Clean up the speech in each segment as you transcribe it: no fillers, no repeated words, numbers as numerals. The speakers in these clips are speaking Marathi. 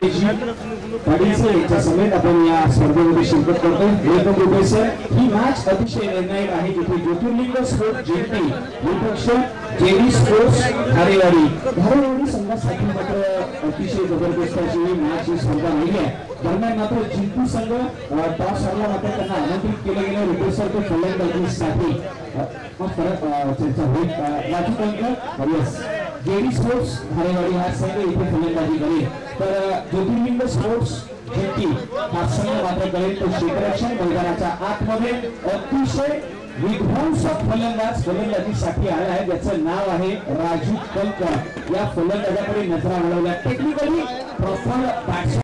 पाटील समेत आपण या स्पर्धेमध्ये शिरकत करतो। Welcome professor. ही मॅच अतिशय निर्णायक आहे जिथे ज्योतिर्लिंग स्पोर्ट्स जेटी विपक्ष जेडी स्पोर्ट्स धारेवाडी संघासाठी मात्र अतिशय जबरदस्त अशी ही मॅच ही स्पर्धा राहिली आहे। दरम्यान मात्र जिंतू संघ टॉस हरला मात्र त्यांना आमंत्रित केलं गेलं प्रोफेसर ते फलंदाजीसाठी चर्चा होईल। राजू कंकर जेडी स्पोर्ट्स धारेवाडी हा संघ इथे फलंदाजी करेल तर ज्योतिर्लिंग स्पोर्ट्स जेटी हा संघ मात्र करेल तो क्षेत्ररक्षण मैदानाच्या आतमध्ये अतिशय विध्वंसक फलंदाज फलंदाजीसाठी आला आहे ज्याचं नाव आहे राजू कंकर। या फलंदाजाकडे नजरा वळवल्या technically proper batsman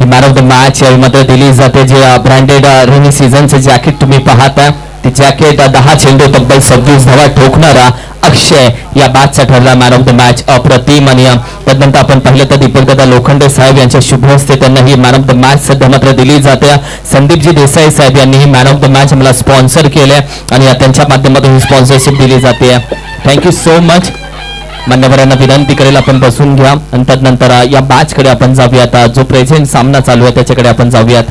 man of the match यावेळी मात्र दिली जाते जे ब्रँडेड रेनी सीझनचे जॅकेट तुम्ही पाहता ते जॅकेट 10 चेंडू तब्बल 26 धावा ठोकणारा अक्षय या मॅचचा ठरला मॅन ऑफ द मॅच। अप्रतिम आणि त्यानंतर आपण पाहिलं तर दीपकदादा लोखंडे साहेब यांच्या शुभ हस्ते त्यांना he man of the match सध्या मात्र दिली जाते। संदीपजी देसाई साहेब यांनी he man of the match मला स्पॉन्सर केले आणि त्यांच्या माध्यमातून ही स्पॉन्सरशिप दिली जाते। Thank you so much. मान्यवरांना विनंती करेल आपण बसून घ्या आणि त्यानंतर या मॅचकडे आपण जाऊयात। जो प्रेझेंट सामना चालू आहे त्याच्याकडे आपण जाऊयात।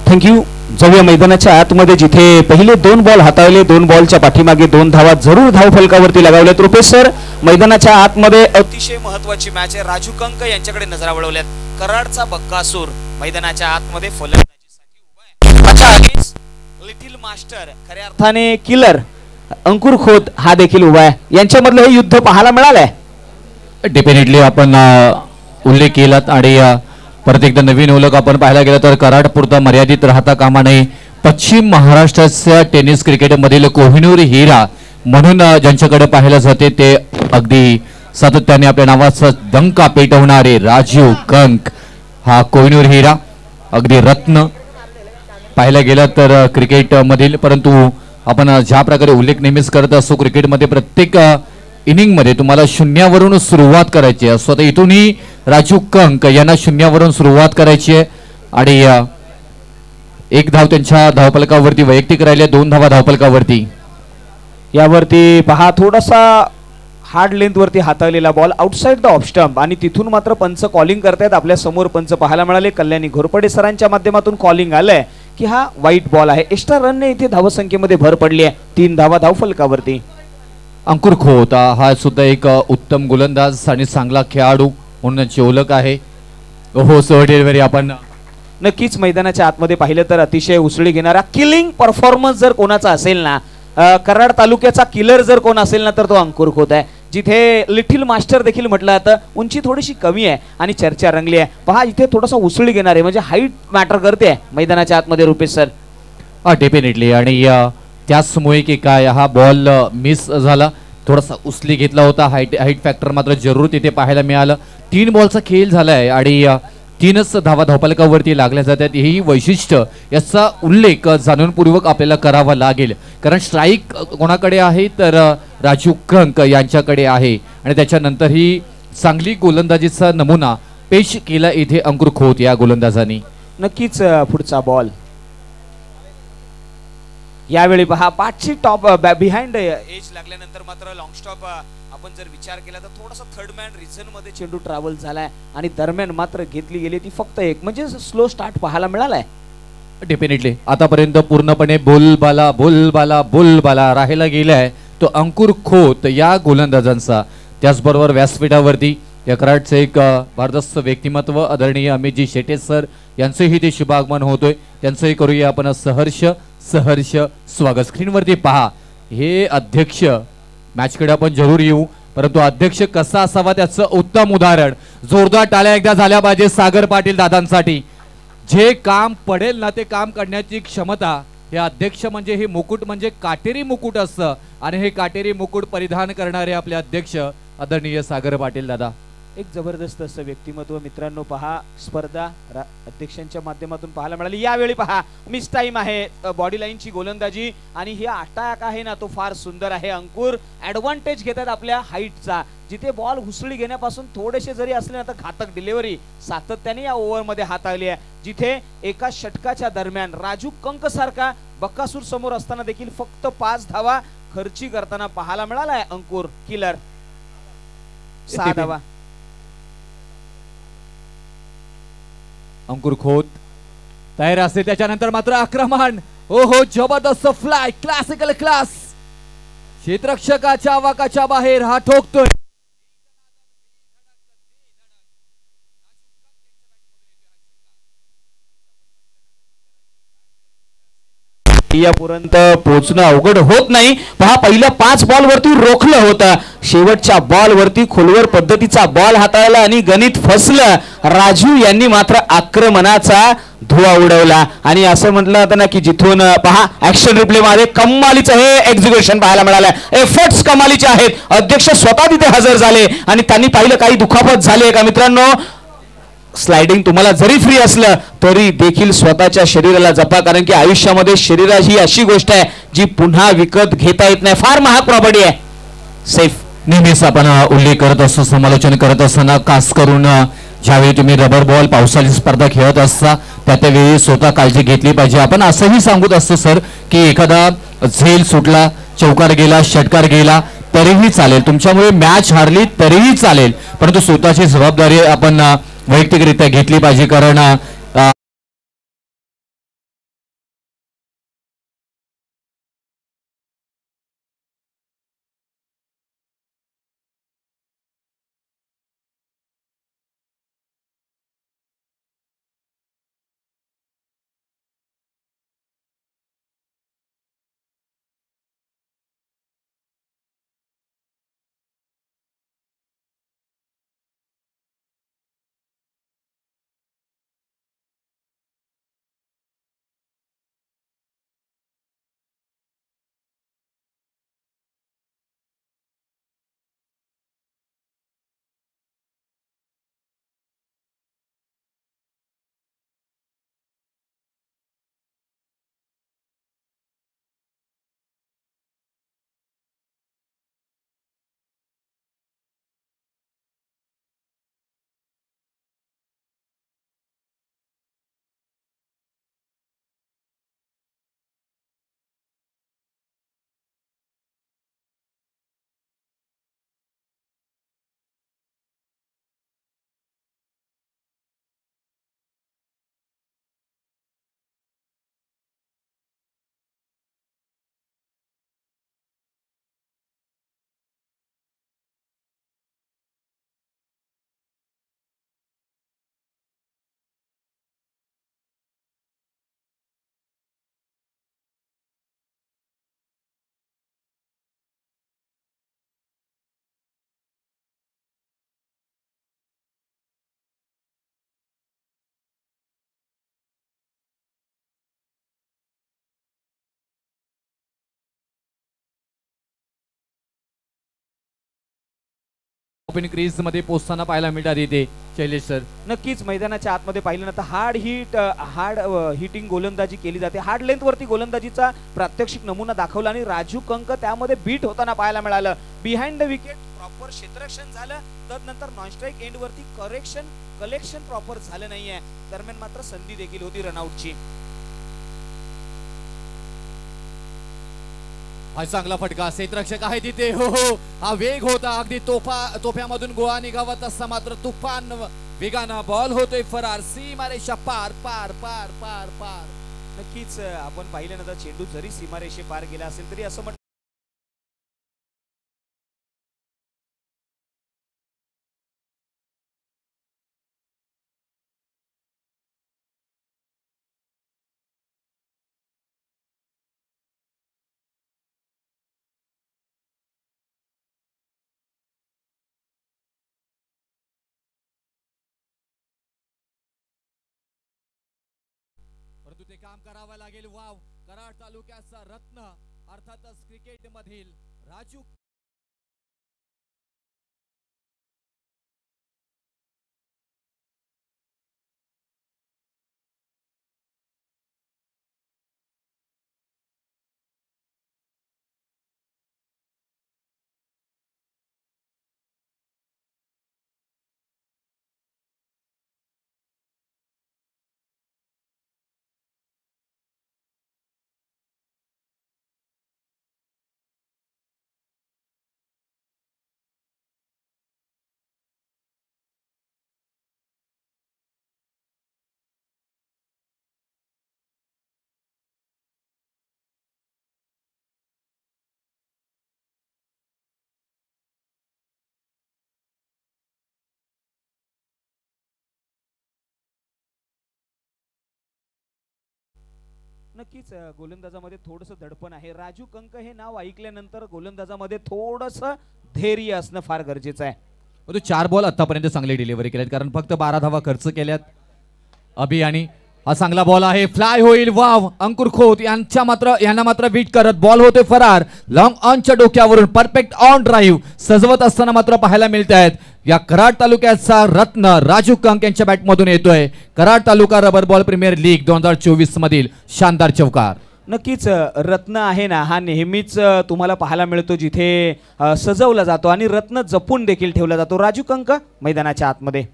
थँक्यू। जाऊया मैदानाच्या आतमध्ये जिथे पहिले 2 बॉल हाताळले 2 बॉलच्या पाठीमागे 2 धावा जरूर धाव फलकावरती लगावल्यात। प्रोफेसर मैदानाच्या आतमध्ये अतिशय महत्त्वाची मॅच आहे। राजू कंक यांच्याकडे नजरा वळवल्यात। कराडचा बक्कासूर मैदानाच्या आतमध्ये फलंदाजीसाठी उभा आहे। अच्छा अगेन्स्ट लिटिल मास्टर खऱ्या अर्थाने किलर अंकुर खोत हा देखील उभा आहे। यांच्यामधलं हे युद्ध पाहायला मिळालंय। डेफिनेटली आपण उल्लेख केलात आणि परत एकदा नवीन ओळख आपण पाहायला गेलं तर कराडपुरता मर्यादित राहता कामा नये। पश्चिम महाराष्ट्राच्या टेनिस क्रिकेटमधील कोहिनूर हिरा म्हणून ज्यांच्याकडे पाहायला जाते ते अगदी सातत्याने आपल्या नावाचा डंका पेटवणारे राजीव कंक हा कोहिनूर हिरा अगदी रत्न पाहायला गेलं तर क्रिकेट मधील। परंतु आपण ज्या प्रकारे उल्लेख नेहमीच करत असतो क्रिकेटमध्ये प्रत्येक इनिंग मध्ये तुम्हाला शून्यावरून सुरुवात करायची आहे। स्वतः इथूनही राजू कंक यांना शून्यावरून सुरुवात करायची आहे आणि 1 धाव त्यांच्या धावफलकावरती वैयक्तिक राहिल्या 2 धावा धावफलकावरती। यावरती पहा थोडासा हार्ड लेंथ वरती हाताळलेला ball outside the off stump आणि तिथून मात्र पंच कॉलिंग करतायत। आपल्या समोर पंच पाहायला मिळाले कल्याणी घोरपडे सरांच्या माध्यमातून कॉलिंग आलंय की हा वाईट बॉल आहे। एक्स्ट्रा रनने इथे धावसंख्येमध्ये भर पडली आहे। 3 धावा धावफलकावरती। अंकुर खोत हा सुद्धा एक उत्तम गोलंदाज आणि चांगला खेळाडू म्हणून ओळख आहे। हो सर आपण नक्कीच मैदानाच्या आतमध्ये पाहिलं तर अतिशय उसळी घेणारा किलिंग परफॉर्मन्स जर कोणाचा असेल ना कराड तालुक्याचा किलर जर कोण असेल ना तर तो अंकुर खोत आहे। जिथे लिटिल मास्टर देखील म्हटलं जातं उंची थोडीशी कमी आहे आणि चर्चा रंगली आहे। पहा इथे थोडासा उसळी घेणार आहे म्हणजे हाईट मॅटर करते मैदानाच्या आतमध्ये रुपेश सर। डेफिनेटली आणि त्याचमुळे की काय हा बॉल मिस झाला थोडासा उसली घेतला होता। हाईट फॅक्टर मात्र जरूर तिथे पाहायला मिळालं। 3 बॉलचा खेळ झालाय आणि 3च धावा धावफलकावरती लागल्या जातात। ही वैशिष्ट्य याचा उल्लेख जाणूनपूर्वक आपल्याला करावा लागेल कारण स्ट्राईक कोणाकडे आहे तर राजू कंक यांच्याकडे आहे आणि त्याच्यानंतर ही चांगली गोलंदाजीचा नमुना पेश केला इथे अंकुर खोत या गोलंदाजांनी। नक्कीच पुढचा बॉल यावेळी पहा पाठची टॉप बिहाइंड एज लागल्यानंतर मात्र लॉंग स्टॉप आपण जर विचार केला तर थोडासा थर्ड मॅन रिझन मध्ये चेंडू ट्रॅव्हल झालाय आणि दरम्यान मात्र घेतली गेली ती फक्त 1 म्हणजे स्लो स्टार्ट पाहायला मिळालाय। डेफिनेटली आतापर्यंत पूर्णपणे बोलबाला राहायला गेलाय तो अंकुर खोत या गोलंदाजांचा। त्याचबरोबर व्यासपीठावरती या कराडचे एक भारदस्त व्यक्तिमत्व आदरणीय अमितजी शेटे सर यांचेही ते शुभागमन होतोय। त्यांचंही करूया आपण सहर्ष सहर्ष स्वागत. स्क्रीनवरती पहा, हे अध्यक्ष मॅचकडे आपण जरूर येऊ, परंतु अध्यक्ष कसा असावा त्याचं उत्तम उदाहरण. जोरदार टाळ्या एकदा झाल्या पाहिजे सागर पाटील दादांसाठी. जे काम पडेल ना ते काम करण्याची क्षमता, हे अध्यक्ष म्हणजे हे मुकुट म्हणजे काटेरी मुकुट असतं आणि हे काटेरी मुकुट परिधान करणारे आपले अध्यक्ष आदरणीय सागर पाटील दादा. एक जबरदस्त असं व्यक्तिमत्व मित्रांनो. पहा स्पर्धा अध्यक्षांच्या माध्यमातून पाहायला मिळाली. यावेळी पहा मिस टाइम आहे, बॉडी लाईनची गोलंदाजी आणि ही अटॅक आहे ना तो फार सुंदर आहे. अंकुर ऍडव्हान्टेज घेतात आपल्या हाईटचा. जिथे बॉल घुसळी घेण्यापासून थोडेसे जरी असले ना तर घातक डिलिव्हरी सातत्याने या ओव्हरमध्ये हाताळली आहे. जिथे एका षटकाच्या दरम्यान राजू कंक सारखा बक्कासूर समोर असताना देखील फक्त 5 धावा खर्ची करताना पाहायला मिळालाय अंकुर. किलर 6 धावा. अंकुर खोत तयार असते, त्याच्यानंतर मात्र आक्रमण. हो हो, जबरदस्त फ्लाय, क्लासिकल क्लास. क्षेत्ररक्षकाच्या आवाकाच्या बाहेर हा ठोकतोय. यापर्यंत पोहोचणं अवघड होत नाही. पहा पहिल्या 5 बॉल वरती रोखलं होतं, शेवटच्या बॉल वरती खोलवर पद्धतीचा बॉल हाताळला आणि गणित फसलं. राजू यांनी मात्र आक्रमणाचा धुवा उडवला आणि असं म्हटलं जातं ना की जिथून पहा ऍक्शन रिप्ले मध्ये कमालीचं हे एक्झिक्युशन पाहायला मिळालं. एफर्ट्स कमालीचे आहेत. अध्यक्ष स्वतः तिथे हजर झाले आणि त्यांनी पाहिलं काही दुखापत झाली का मित्रांनो. स्लाइडिंग तुम्हाला जरी फ्री असलं तरी देखील स्वतःच्या शरीराला जपा, कारण की आयुष्यामध्ये शरीराची अशी गोष्ट आहे जी पुन्हा विकत घेता येत नाही. फार महाग प्रॉपर्टी आहे. सेफ. नेहमीच आपण उल्लेख करत असतो, समालोचन करत असताना खास करून ज्यावेळी तुम्ही रबर बॉल पावसाळी स्पर्धा खेळत असता त्यावेळी स्वतः काळजी घेतली पाहिजे. आपण असंही सांगत असतो सर की एखादा झेल सुटला, चौकार गेला, षटकार गेला तरीही चालेल, तुमच्यामुळे मॅच हारली तरीही चालेल, परंतु स्वतःची जबाबदारी आपण वैयक्तिकरित्या घेतली पाहिजे. कारण ओपन क्रीज मध्ये पोहोचताना पाहायला मिळतात इथे शैलेश सर. नक्कीच मैदानाच्या आतमध्ये पाहिलं ना तर हार्ड हिटिंग गोलंदाजी केली जाते. हार्ड लेंथ वरती गोलंदाजीचा प्रात्यक्षिक नमुना दाखवला आणि राजू कंक त्यामध्ये बीट होताना पाहायला मिळालं. बिहाइंड द विकेट प्रॉपर क्षेत्ररक्षण झालं, तदनंतर नॉन स्ट्राईक एंड वरती कलेक्शन प्रॉपर झालं नाहीये. दरम्यान मात्र संधी देखील होती रनआउटची. हा चांगला फटका, क्षेत्ररक्षक आहे तिथे. हो हो, हा वेग होता अगदी तोफ्यामधून गोळा निघावत असता मात्र तुफान वेगानं बॉल होतोय फरार. सीमारेषा पार पार पार पार पार. नक्कीच आपण पाहिल्यानंतर चेंडू जरी सीमारेषे पार गेला असेल तरी असं काम करावं लागेल. वाव, कराड तालुक्याचा रत्न अर्थातच क्रिकेट मधील राजू नक्कीच गोलंदाजामध्ये थोडंसं दडपण आहे. राजू कंक हे नाव ऐकल्यानंतर गोलंदाजामध्ये थोडंसं धैर्य असणं फार गरजेचं आहे. 4 बॉल आतापर्यंत चांगले डिलिव्हरी केल्यात कारण फक्त 12 धावा खर्च केल्यात. अभि आणि हा चांगला बॉल आहे, फ्लाय होईल. वाव, अंकुर खोत यांना मात्र बीट करत बॉल होते फरार. लॉंग ऑनच्या डोक्यावरून परफेक्ट ऑन ड्राईव्ह सजवत असताना मात्र पाहायला मिळत आहेत. या कराड तालुक्याचा रत्न राजू कंक यांच्या बॅटमधून येतोय. कराड तालुका रबर बॉल प्रीमियर लीग 2024 मधील शानदार चौकार. नक्कीच रत्न आहे ना, हा नेहमीच तुम्हाला पाहायला मिळतो जिथे सजवला जातो आणि रत्न जपून देखील ठेवला जातो. राजू कंक मैदानाच्या आतमध्ये.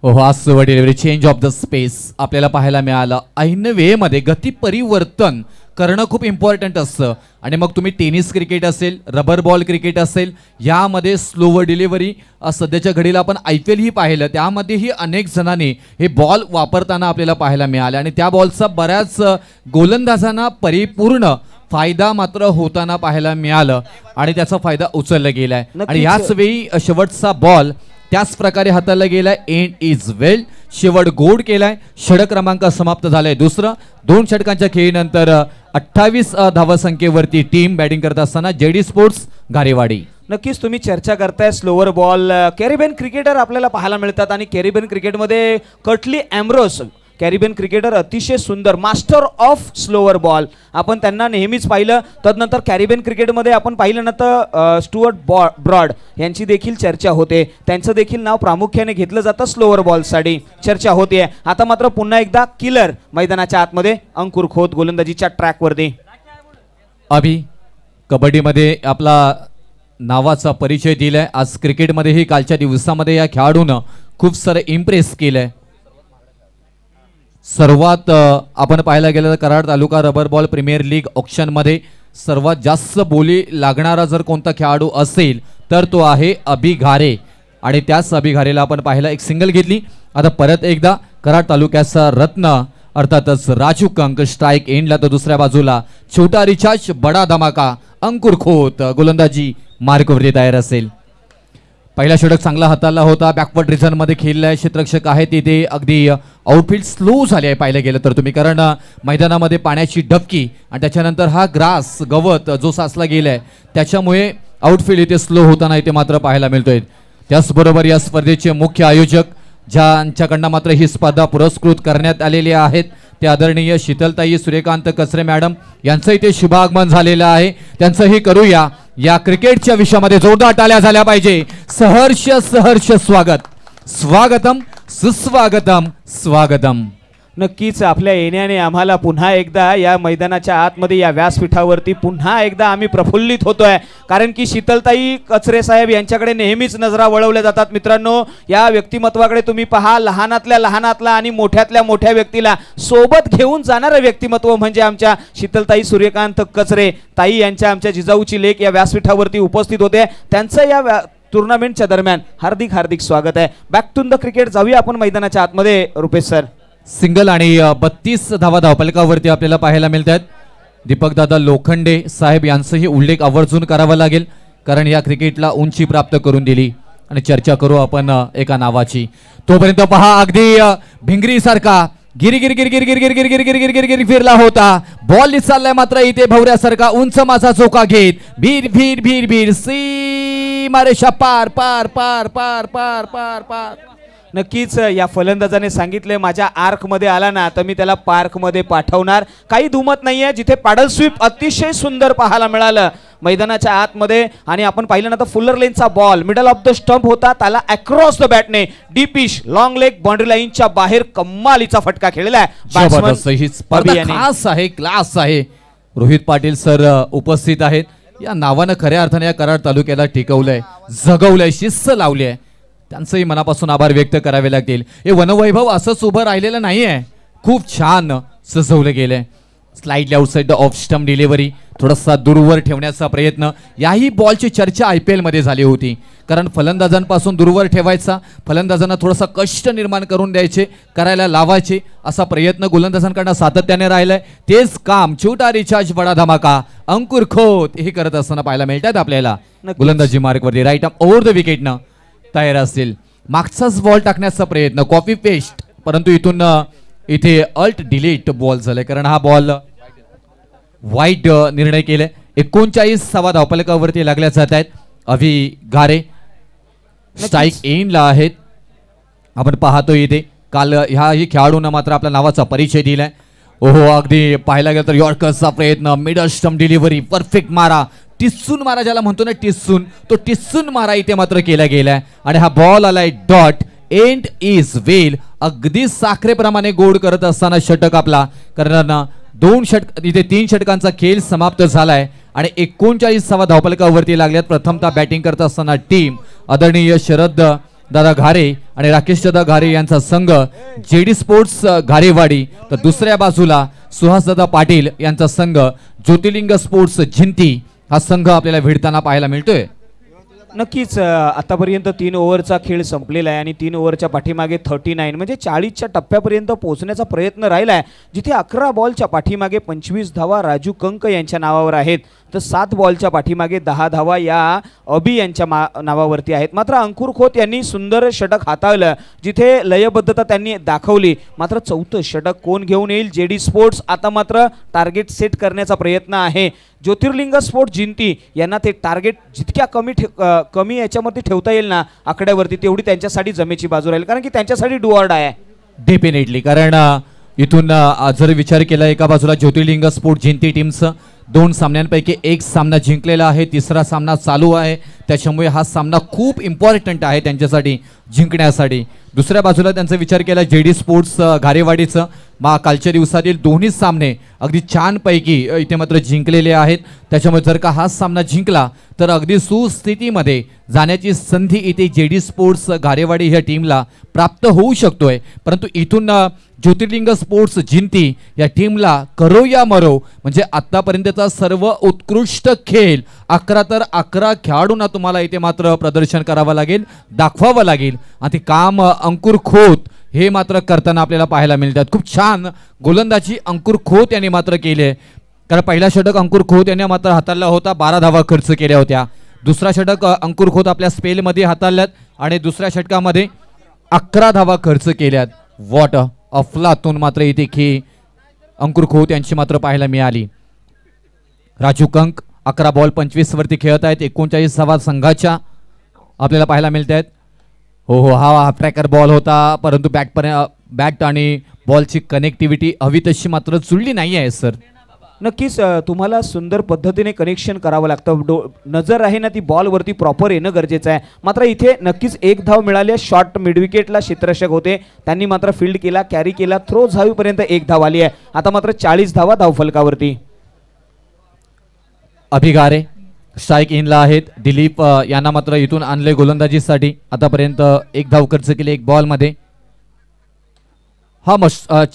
आज delivery change of the space आपल्याला पाहायला मिळालं. ऐन वेळेमध्ये गती परिवर्तन करणं खूप इम्पॉर्टंट असतं आणि मग तुम्ही टेनिस क्रिकेट असेल, रबर बॉल क्रिकेट असेल, यामध्ये स्लोवर डिलिव्हरी सध्याच्या घडीला आपण IPL ही पाहिलं, त्यामध्येही अनेक जणांनी हे बॉल वापरताना आपल्याला पाहायला मिळाले आणि त्या बॉलचा बऱ्याच गोलंदाजांना परिपूर्ण फायदा मात्र होताना पाहायला मिळालं आणि त्याचा फायदा उचलला गेलाय. आणि याच वेळी शेवटचा बॉल त्याच प्रकारे हाताळला गेलाय. एंड इज वेल, शेवट गोड केलाय. षटक क्रमांक समाप्त झालाय दुसरं. 2 षटकांच्या खेळीनंतर 28 धावसंख्येवरती टीम बॅटिंग करत असताना JD स्पोर्ट्स गारेवाडी. नक्कीच तुम्ही चर्चा करताय स्लोवर बॉल. कॅरिबियन क्रिकेटर आपल्याला पाहायला मिळतात आणि कॅरिबियन क्रिकेटमध्ये कर्टली ॲम्ब्रोस कॅरिबियन क्रिकेटर अतिशय सुंदर मास्टर ऑफ स्लोवर बॉल आपण त्यांना नेहमीच पाहिलं. तदनंतर कॅरिबियन क्रिकेटमध्ये आपण पाहिलं ना तर स्टुअर्ट ब्रॉड यांची देखील चर्चा होते. त्यांचं देखील नाव प्रामुख्याने घेतलं जातं स्लोवर बॉलसाठी चर्चा होते. आता मात्र पुन्हा एकदा किलर मैदानाच्या आतमध्ये अंकुर खोत गोलंदाजीच्या ट्रॅकवरती. अभि कबड्डीमध्ये आपला नावाचा परिचय दिलाय. आज क्रिकेटमध्येही कालच्या दिवसामध्ये या खेळाडूनं खूप सारं इम्प्रेस केलंय. सर्वात आपण पाहायला गेलं तर कराड तालुका रबर बॉल प्रीमियर लीग ऑक्शनमध्ये सर्वात जास्त बोली लागणारा जर कोणता खेळाडू असेल तर तो आहे अभि घारे आणि त्याच अभि घारेला आपण पाहायला एक सिंगल घेतली. आता परत एकदा कराड तालुक्याचा रत्न अर्थातच राजू कंक स्ट्राईक एंडला, तर दुसऱ्या बाजूला छोटा रिचार्ज बडा धमाका अंकुर खोत गोलंदाजी मार्कवरती तयार असेल. पहिला षटक चांगला हाताळला होता. बॅकवर्ड रिझन मध्ये खेळलाय. क्षेत्ररक्षक आहे तिथे अगदी आउटफील्ड स्लो झाले आहे पाहिलं गेलं तर तुम्ही, कारण मैदानामध्ये पाण्याची डबकी आणि त्याच्यानंतर हा ग्रास गवत जो साचला गेलाय त्याच्यामुळे आउटफील्ड इथे स्लो होताना इथे मात्र पाहायला मिळतोय. त्याचबरोबर या स्पर्धेचे मुख्य आयोजक ज्यांच्याकडनं मात्र ही स्पर्धा पुरस्कृत करण्यात आलेली आहेत ते आदरणीय शीतलताई सूर्यकांत कचरे मॅडम यांचं इथे शुभागमन झालेलं आहे. त्यांचंही करूया या क्रिकेटच्या विषयामध्ये जोरदार टाळ्या झाल्या पाहिजे. सहर्ष सहर्ष स्वागत, स्वागतम सुस्वागतम स्वागतम. नक्कीच आपल्या येण्याने आम्हाला पुन्हा एकदा या मैदानाच्या आतमध्ये या व्यासपीठावरती पुन्हा एकदा आम्ही प्रफुल्लित होतोय, कारण की शीतलताई कचरे साहेब यांच्याकडे नेहमीच नजरा वळवल्या जातात. मित्रांनो, या व्यक्तिमत्वाकडे तुम्ही पहा. लहानातल्या लहानातला आणि मोठ्यातल्या मोठ्या व्यक्तीला सोबत घेऊन जाणारं व्यक्तिमत्व म्हणजे आमच्या शीतलताई सूर्यकांत कचरे ताई यांच्या आमच्या जिजाऊची लेक या व्यासपीठावरती उपस्थित होते. त्यांचं या टुर्नामेंटच्या दरम्यान हार्दिक हार्दिक स्वागत आहे. बॅक टू द क्रिकेट जाऊया आपण मैदानाच्या आतमध्ये. रुपेश सर, सिंगल आणि 32 धावा धावफलकावरती आपल्याला पाहायला मिळतात. दीपक दादा लोखंडे साहेब यांचाही उल्लेख आवर्जून करावा लागेल, कारण या क्रिकेटला उंची प्राप्त करून दिली. आणि चर्चा करू आपण एका नावाची. तोपर्यंत पहा अगदी भिंगरी सारखा गिरी गिरी गिरी गिरी गिरी गिरी गिरी गिरी गिरी गिरी गिरी गिरी फिरला होता. बॉल चाललाय मात्र इथे भवऱ्यासारखा उंच माझा चोका घेत भीर भीर भीर भीर सी मारेशा पार पार पार पार पार पार पार. नक्कीच या फलंदाजाने सांगितले माझ्या आर्क मध्ये आला ना तर मी त्याला पार्क मध्ये पाठवणार. काही दुमत नाहीये. जिथे पॅडल स्वीप अतिशय सुंदर पाहायला मिळालं मैदानाच्या आतमध्ये. आणि आपण पाहिलं ना तर फुलर लेनचा ball middle off the stump होता, त्याला अक्रॉस द बॅटने डीपिश लॉंग लेग बाउंड्री लाईनच्या बाहेर कमालीचा फटका खेळलेला आहे. ही स्पर्धा खास आहे, क्लास आहे. रोहित पाटील सर उपस्थित आहेत. या नावानं खऱ्या अर्थाने या कराड तालुक्याला टिकवलंय, जगवलंय, शिस्त लावली आहे. त्यांचंही मनापासून आभार व्यक्त करावे लागतील. हे वनवैभव असंच उभं राहिलेलं नाहीये, खूप छान सजवलं गेलंय. Slightly outside the off stump delivery, थोडासा दूरवर ठेवण्याचा प्रयत्न. याही बॉलची चर्चा IPL मध्ये झाली होती, कारण फलंदाजांपासून दूरवर ठेवायचा, फलंदाजांना थोडासा कष्ट निर्माण करून द्यायचे, करायला लावायचे, असा प्रयत्न गोलंदाजांकडून सातत्याने राहिलाय. तेच काम छोटा रिचार्ज बडा धमाका अंकुर खोत हे करत असताना पाहायला मिळतात आपल्याला. गोलंदाजी मार्कवरती राईट आर्म ओव्हर द विकेटनं तयार असतील. मागचाच बॉल टाकण्याचा प्रयत्न, कॉपी पेस्ट, परंतु इथून इथे अल्ट डिलीट बॉल झालाय, कारण हा बॉल वाईट निर्णय केलाय. 39 धावफलकावरती लागल्या जात आहेत. अभि गारे स्ट्राईक एंडला आहेत. आपण पाहतो इथे काल ह्याही खेळाडूंना मात्र आपल्या नावाचा परिचय दिलाय. ओहो, अगदी पाहायला गेलं तर यॉर्करचा प्रयत्न, मिडल स्टंप डिलिव्हरी, परफेक्ट मारा, टिस्सून मारा ज्याला म्हणतो ना टिस्सून, तो टिस्सून मारा इथे मात्र केला गेलाय. आणि हा बॉल आलाय डॉट. एंड इज वेल. अगदी साखरेप्रमाणे गोड करत असताना षटक आपला, कारण 2 षटक इथे 3 षटकांचा खेळ समाप्त झालाय आणि 39 धावफलकावरती लागल्यात. प्रथमतः बॅटिंग करत असताना टीम आदरणीय शरद दादा घारे आणि राकेश दादा घारे यांचा संघ JD स्पोर्ट्स घारेवाडी, तर दुसऱ्या बाजूला सुहास दादा पाटील यांचा संघ ज्योतिर्लिंग स्पोर्ट्स जिंती हा संघ आपल्याला भिडताना पाहायला मिळतोय. नक्कीच आतापर्यंत 3 ओव्हरचा खेळ संपलेला आहे आणि 3 ओव्हरच्या पाठीमागे 39 म्हणजे 40च्या टप्प्यापर्यंत पोहोचण्याचा प्रयत्न राहिला आहे. जिथे 11 बॉलच्या पाठीमागे 25 धावा राजू कंक यांच्या नावावर आहेत, तर 7 बॉलच्या पाठीमागे 10 धावा या अभि यांच्या नावावरती आहेत. मात्र अंकुर खोत यांनी सुंदर षटक हाताळलं, जिथे लयबद्धता त्यांनी दाखवली. मात्र 4थं षटक कोण घेऊन येईल? JD स्पोर्ट्स आता मात्र टार्गेट सेट करण्याचा प्रयत्न आहे. ज्योतिर्लिंग स्पोर्ट्स जिंती यांना ते टार्गेट जितक्या कमी याच्यामध्ये ठेवता येईल ना आकड्यावरती, तेवढी त्यांच्यासाठी जमेची बाजू राहील, कारण की त्यांच्यासाठी डू ऑर डाय आहे. डेफिनेटली, कारण इथून जर विचार केला एका बाजूला ज्योतिर्लिंग स्पोर्ट्स जिंती टीमचं 2 सामन्यांपैकी 1 सामना जिंकलेला आहे, 3रा सामना चालू आहे. त्याच्यामुळे हा सामना खूप इम्पॉर्टंट आहे त्यांच्यासाठी जिंकण्यासाठी. दुसऱ्या बाजूला त्यांचा विचार केला JD स्पोर्ट्स घारेवाडीचं, कालच्या दिवसातील दोन्ही सामने अगदी छानपैकी इथे मात्र जिंकलेले आहेत. त्याच्यामुळे जर का हा सामना जिंकला तर अगदी सुस्थितीमध्ये जाण्याची संधी इथे JD स्पोर्ट्स घारेवाडी ह्या टीमला प्राप्त होऊ शकतोय. परंतु इथून ज्योतिर्लिंग स्पोर्ट्स जिंती या टीमला करो या मरो, म्हणजे आतापर्यंतचा सर्व उत्कृष्ट खेळ 11 तर 11 खेळाडूंना तुम्हाला इथे मात्र प्रदर्शन करावं लागेल, दाखवावं लागेल. आणि ते काम अंकुर खोत हे मात्र करताना आपल्याला पाहायला मिळतात. खूप छान गोलंदाजी अंकुर खोत यांनी मात्र केले, कारण पहिला षटक अंकुर खोत यांनी मात्र हाताळला होता, 12 धावा खर्च केल्या होत्या. दुसरा षटक अंकुर खोत आपल्या स्पेलमध्ये हाताळल्यात आणि दुसऱ्या षटकामध्ये 11 धावा खर्च केल्यात. वॉट अफलातून मात्र इथे की अंकुर खोत यांची मात्र पाहायला मिळाली. राजू कंक 11 बॉल 25 वरती खेळत आहेत. 39 धावा संघाच्या आपल्याला पाहायला मिळत आहेत. हो, हा हाफ ट्रॅकर बॉल होता, परंतु बॅट आणि बॉलची कनेक्टिव्हिटी हवी तशी मात्र जुळली नाही आहे सर. नक्कीच तुम्हाला सुंदर पद्धतीने कनेक्शन करावं लागतं. नजर आहे ना ती बॉलवरती प्रॉपर येणं गरजेचं आहे. मात्र इथे नक्कीच 1 धाव मिळाली. शॉर्ट मिडविकेटला क्षेत्ररक्षक होते, त्यांनी मात्र फील्ड केला, कॅरी केला, थ्रो झावीपर्यंत 1 धाव आली आहे. आता मात्र 40 धावा धावफलकावरती. अभि गारे स्ट्राईक इनला आहेत. दिलीप यांना मात्र इथून आणले गोलंदाजीसाठी. आतापर्यंत 1 धाव खर्च केली 1 बॉलमध्ये. हा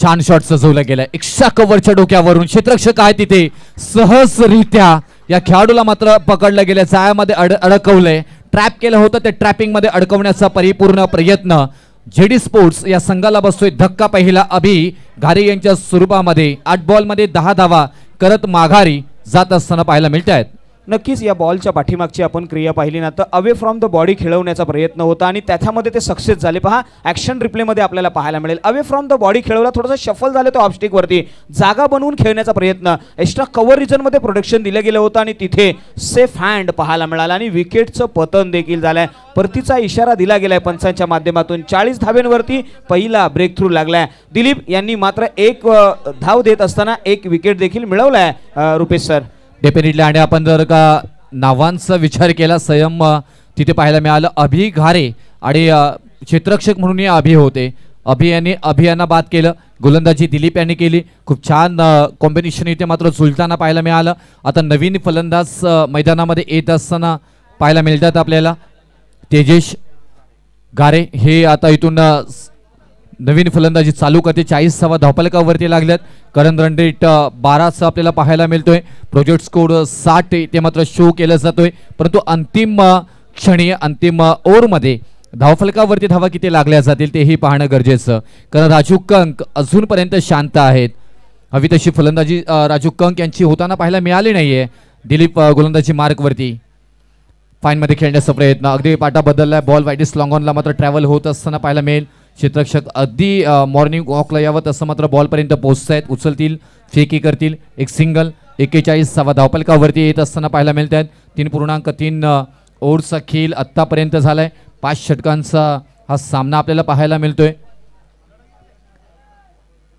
छान शॉट सजवला गेलाय एक्स्ट्रा कव्हरच्या डोक्यावरून. क्षेत्ररक्षक आहे तिथे, सहजरित्या या खेळाडूला मात्र पकडलं गेलं, जाळ्यामध्ये अडकवलंय. ट्रॅप केलं होतं, ते ट्रॅपिंग मध्ये अडकवण्याचा परिपूर्ण प्रयत्न JD स्पोर्ट्स या संघाला बसतोय धक्का. पहिला अभि घारे यांच्या स्वरूपामध्ये 8 बॉलमध्ये 10 धावा करत माघारी जात असताना पाहायला मिळत आहेत. नक्कीच या बॉलच्या पाठीमागची आपण क्रिया पाहिली ना तर अवे फ्रॉम द बॉडी खेळवण्याचा प्रयत्न होता आणि त्याच्यामध्ये ते सक्सेस झाले. पहा ॲक्शन रिप्लेमध्ये आपल्याला पाहायला मिळेल अवे फ्रॉम द बॉडी खेळवला, थोडंसं शफल झालं तो ऑफस्टिकवरती, जागा बनवून खेळण्याचा प्रयत्न, एक्स्ट्रा कव्हर रिजनमध्ये प्रोटेक्शन दिलं गेलं होतं आणि तिथे सेफ हँड पाहायला मिळाला आणि विकेटचं पतन देखील झालंय. परतीचा इशारा दिला गेलाय पंचांच्या माध्यमातून. 40 धाब्यांवरती पहिला ब्रेक थ्रू लागलाय. दिलीप यांनी मात्र एक धाव देत असताना एक विकेट देखील मिळवलाय रुपेश सर. डेफिनेटली. आणि आपण जर का नावांचा विचार केला संयम तिथे पाहायला मिळालं. अभि घारे आणि क्षेत्ररक्षक म्हणून अभि होते. अभियांना बाद केलं. गोलंदाजी दिलीप यांनी केली. खूप छान कॉम्बिनेशन इथे मात्र झुलताना पाहायला मिळालं. आता नवीन फलंदाज मैदानामध्ये येत असताना पाहायला मिळतात आपल्याला. तेजेश घारे हे आता इथून नवीन फलंदाजी चालू करते. 40 धावफलकावरती लागल्यात. करंट रन रेट 12 आपल्याला पाहायला मिळतोय. प्रोजेक्ट स्कोर 60 ते मात्र शो केला जातोय. परंतु अंतिम क्षणी अंतिम ओव्हरमध्ये धावफलकावरती धावा किती लागल्या जातील तेही पाहणं गरजेचं, कारण राजू कंक अजूनपर्यंत शांत आहेत. हवी तशी फलंदाजी राजू कंक यांची होताना पाहायला मिळाली नाहीये. दिलीप गोलंदाजी मार्कवरती फाईनमध्ये खेळण्याचा प्रयत्न. अगदी पाटा बदललाय. बॉल वाईडिस लॉंग ऑनला मात्र ट्रॅव्हल होत असताना पाहायला मिळेल. क्षेत्ररक्षक अगदी मॉर्निंग वॉकला यावं तसं मात्र बॉलपर्यंत पोहोचत आहेत. उचलतील, फेकी करतील. एक सिंगल. 41 धावफलकावरती येत असताना पाहायला मिळत आहेत. 3.3 ओव्हरचा खेळ आत्तापर्यंत झालाय. 5 षटकांचा हा सामना आपल्याला पाहायला मिळतोय.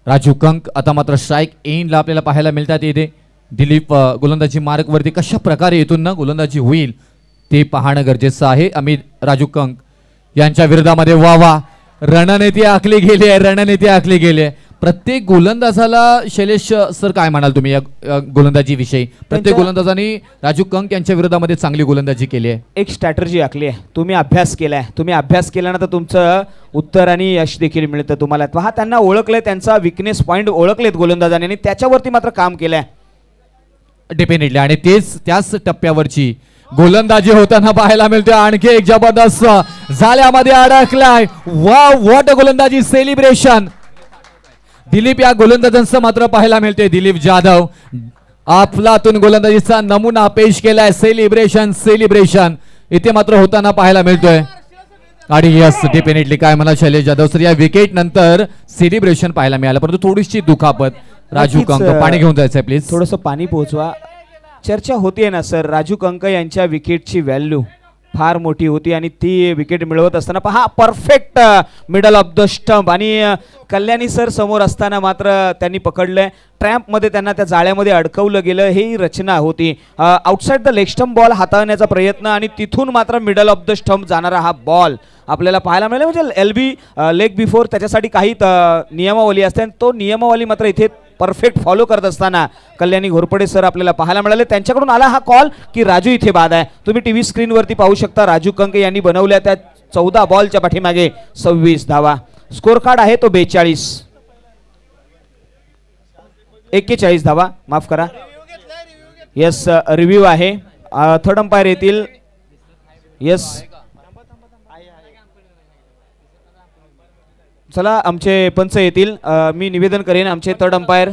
राजू कंक आता मात्र स्ट्राईक एंडला आपल्याला पाहायला मिळतात. येते दिलीप गोलंदाजी मार्कवरती कशा प्रकारे येथून ना गोलंदाजी होईल ते पाहणं गरजेचं आहे. अमित राजू कंक यांच्या विरोधामध्ये वा रणनीती आखली गेली आहे. रणनीती आखली गेली आहे. प्रत्येक गोलंदाजाला शैलेश सर काय म्हणाल तुम्ही या गोलंदाजी विषयी? प्रत्येक गोलंदाजांनी राजू कंक यांच्या विरोधामध्ये चांगली गोलंदाजी केली आहे. एक स्ट्रॅटर्जी आखली आहे. तुम्ही अभ्यास केलाय. तुम्ही अभ्यास केल्यानंतर तुमचं उत्तर आणि यश देखील मिळतं तुम्हाला. पहा त्यांना ओळखलंय, त्यांचा विकनेस पॉईंट ओळखलेत गोलंदाजांनी आणि त्याच्यावरती मात्र काम केलंय. डेफिनेटली. आणि त्याच टप्प्यावरची गोलंदाजी होताना पाहायला मिळते. आणखी एक जबरदस्त जाळ्यामध्ये अडकलाय. वा व्हॉट गोलंदाजी सेलिब्रेशन. दिलीप या गोलंदाजांचं मात्र पाहायला मिळते. दिलीप जाधव आपलातून गोलंदाजीचा नमुना पेश केलाय. सेलिब्रेशन इथे मात्र होताना पाहायला मिळतोय. आणि यस डेफिनेटली काय म्हणा शैलेश जाधव सर, या विकेट नंतर सेलिब्रेशन पाहायला मिळालं, परंतु थोडीशी दुखापत. राजू कंक पाणी घेऊन जायचंय प्लीज. थोडंसं पाणी पोहोचवा. चर्चा होतीये ना सर, राजू कंक यांच्या विकेटची व्हॅल्यू फार मोठी होती आणि ती विकेट मिळवत असताना पहा perfect middle off the stump आणि कल्याणी सर समोर असताना मात्र त्यांनी पकडलंय. ट्रॅम्पमध्ये त्यांना त्या जाळ्यामध्ये अडकवलं गेलं. ही रचना होती. Outside the leg stump ball हाताळण्याचा प्रयत्न आणि तिथून मात्र मिडल ऑफ द स्टंप जाणारा हा बॉल आपल्याला पाहायला मिळेल. म्हणजे LB लेग बिफोर त्याच्यासाठी काही नियमावली असते आणि तो नियमावली मात्र इथे परफेक्ट फॉलो करत असताना कल्याणी घोरपडे सर आपल्याला पाहायला मिळाले. त्यांच्याकडून आला हा कॉल की राजू इथे बाद आहे. तुम्ही टीव्ही स्क्रीनवरती पाहू शकता. राजू कंक यांनी बनवल्या त्या 14 बॉलच्या पाठीमागे 26 धावा. स्कोर कार्ड आहे तो 41 धावा, माफ करा. यस रिव्ह्यू आहे. थर्ड अंपायर येतील. यस चला आमचे पंच येतील. मी निवेदन करेन आमचे थर्ड अंपायर.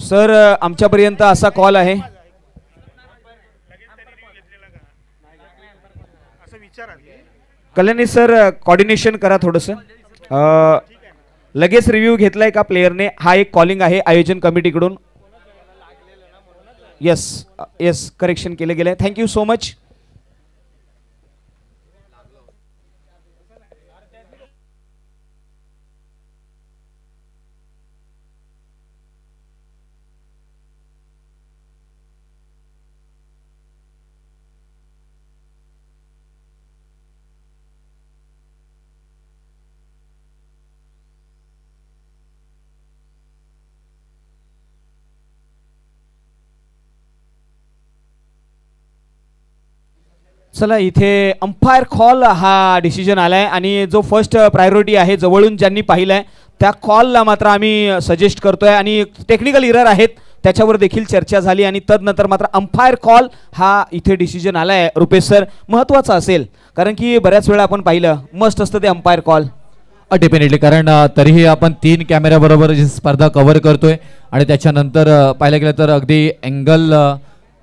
सर आमच्यापर्यंत असा कॉल आहे. कल्याणी सर कोऑर्डिनेशन करा थोडंसं. लगेच रिव्ह्यू घेतलाय का प्लेयरने हा एक कॉलिंग आहे आयोजन कमिटीकडून. यस करेक्शन केलं गेलंय. Thank you so much. चला इथे अंपायर कॉल हा डिसिजन आलाय आणि जो फर्स्ट प्रायोरिटी आहे जवळून ज्यांनी पाहिलाय त्या कॉलला मात्र आम्ही सजेस्ट करतोय आणि टेक्निकल एरर आहेत त्याच्यावर देखील चर्चा झाली आणि तदनंतर मात्र अंपायर कॉल हा इथे डिसिजन आलाय. रुपेश सर महत्त्वाचा असेल कारण की बऱ्याच वेळा आपण पाहिलं मस्ट असतं ते अंपायर कॉल. डेफिनेटली, कारण तरीही आपण 3 कॅमेऱ्या बरोबर जी स्पर्धा कव्हर करतोय आणि त्याच्यानंतर पाहायला गेलं तर अगदी अँगल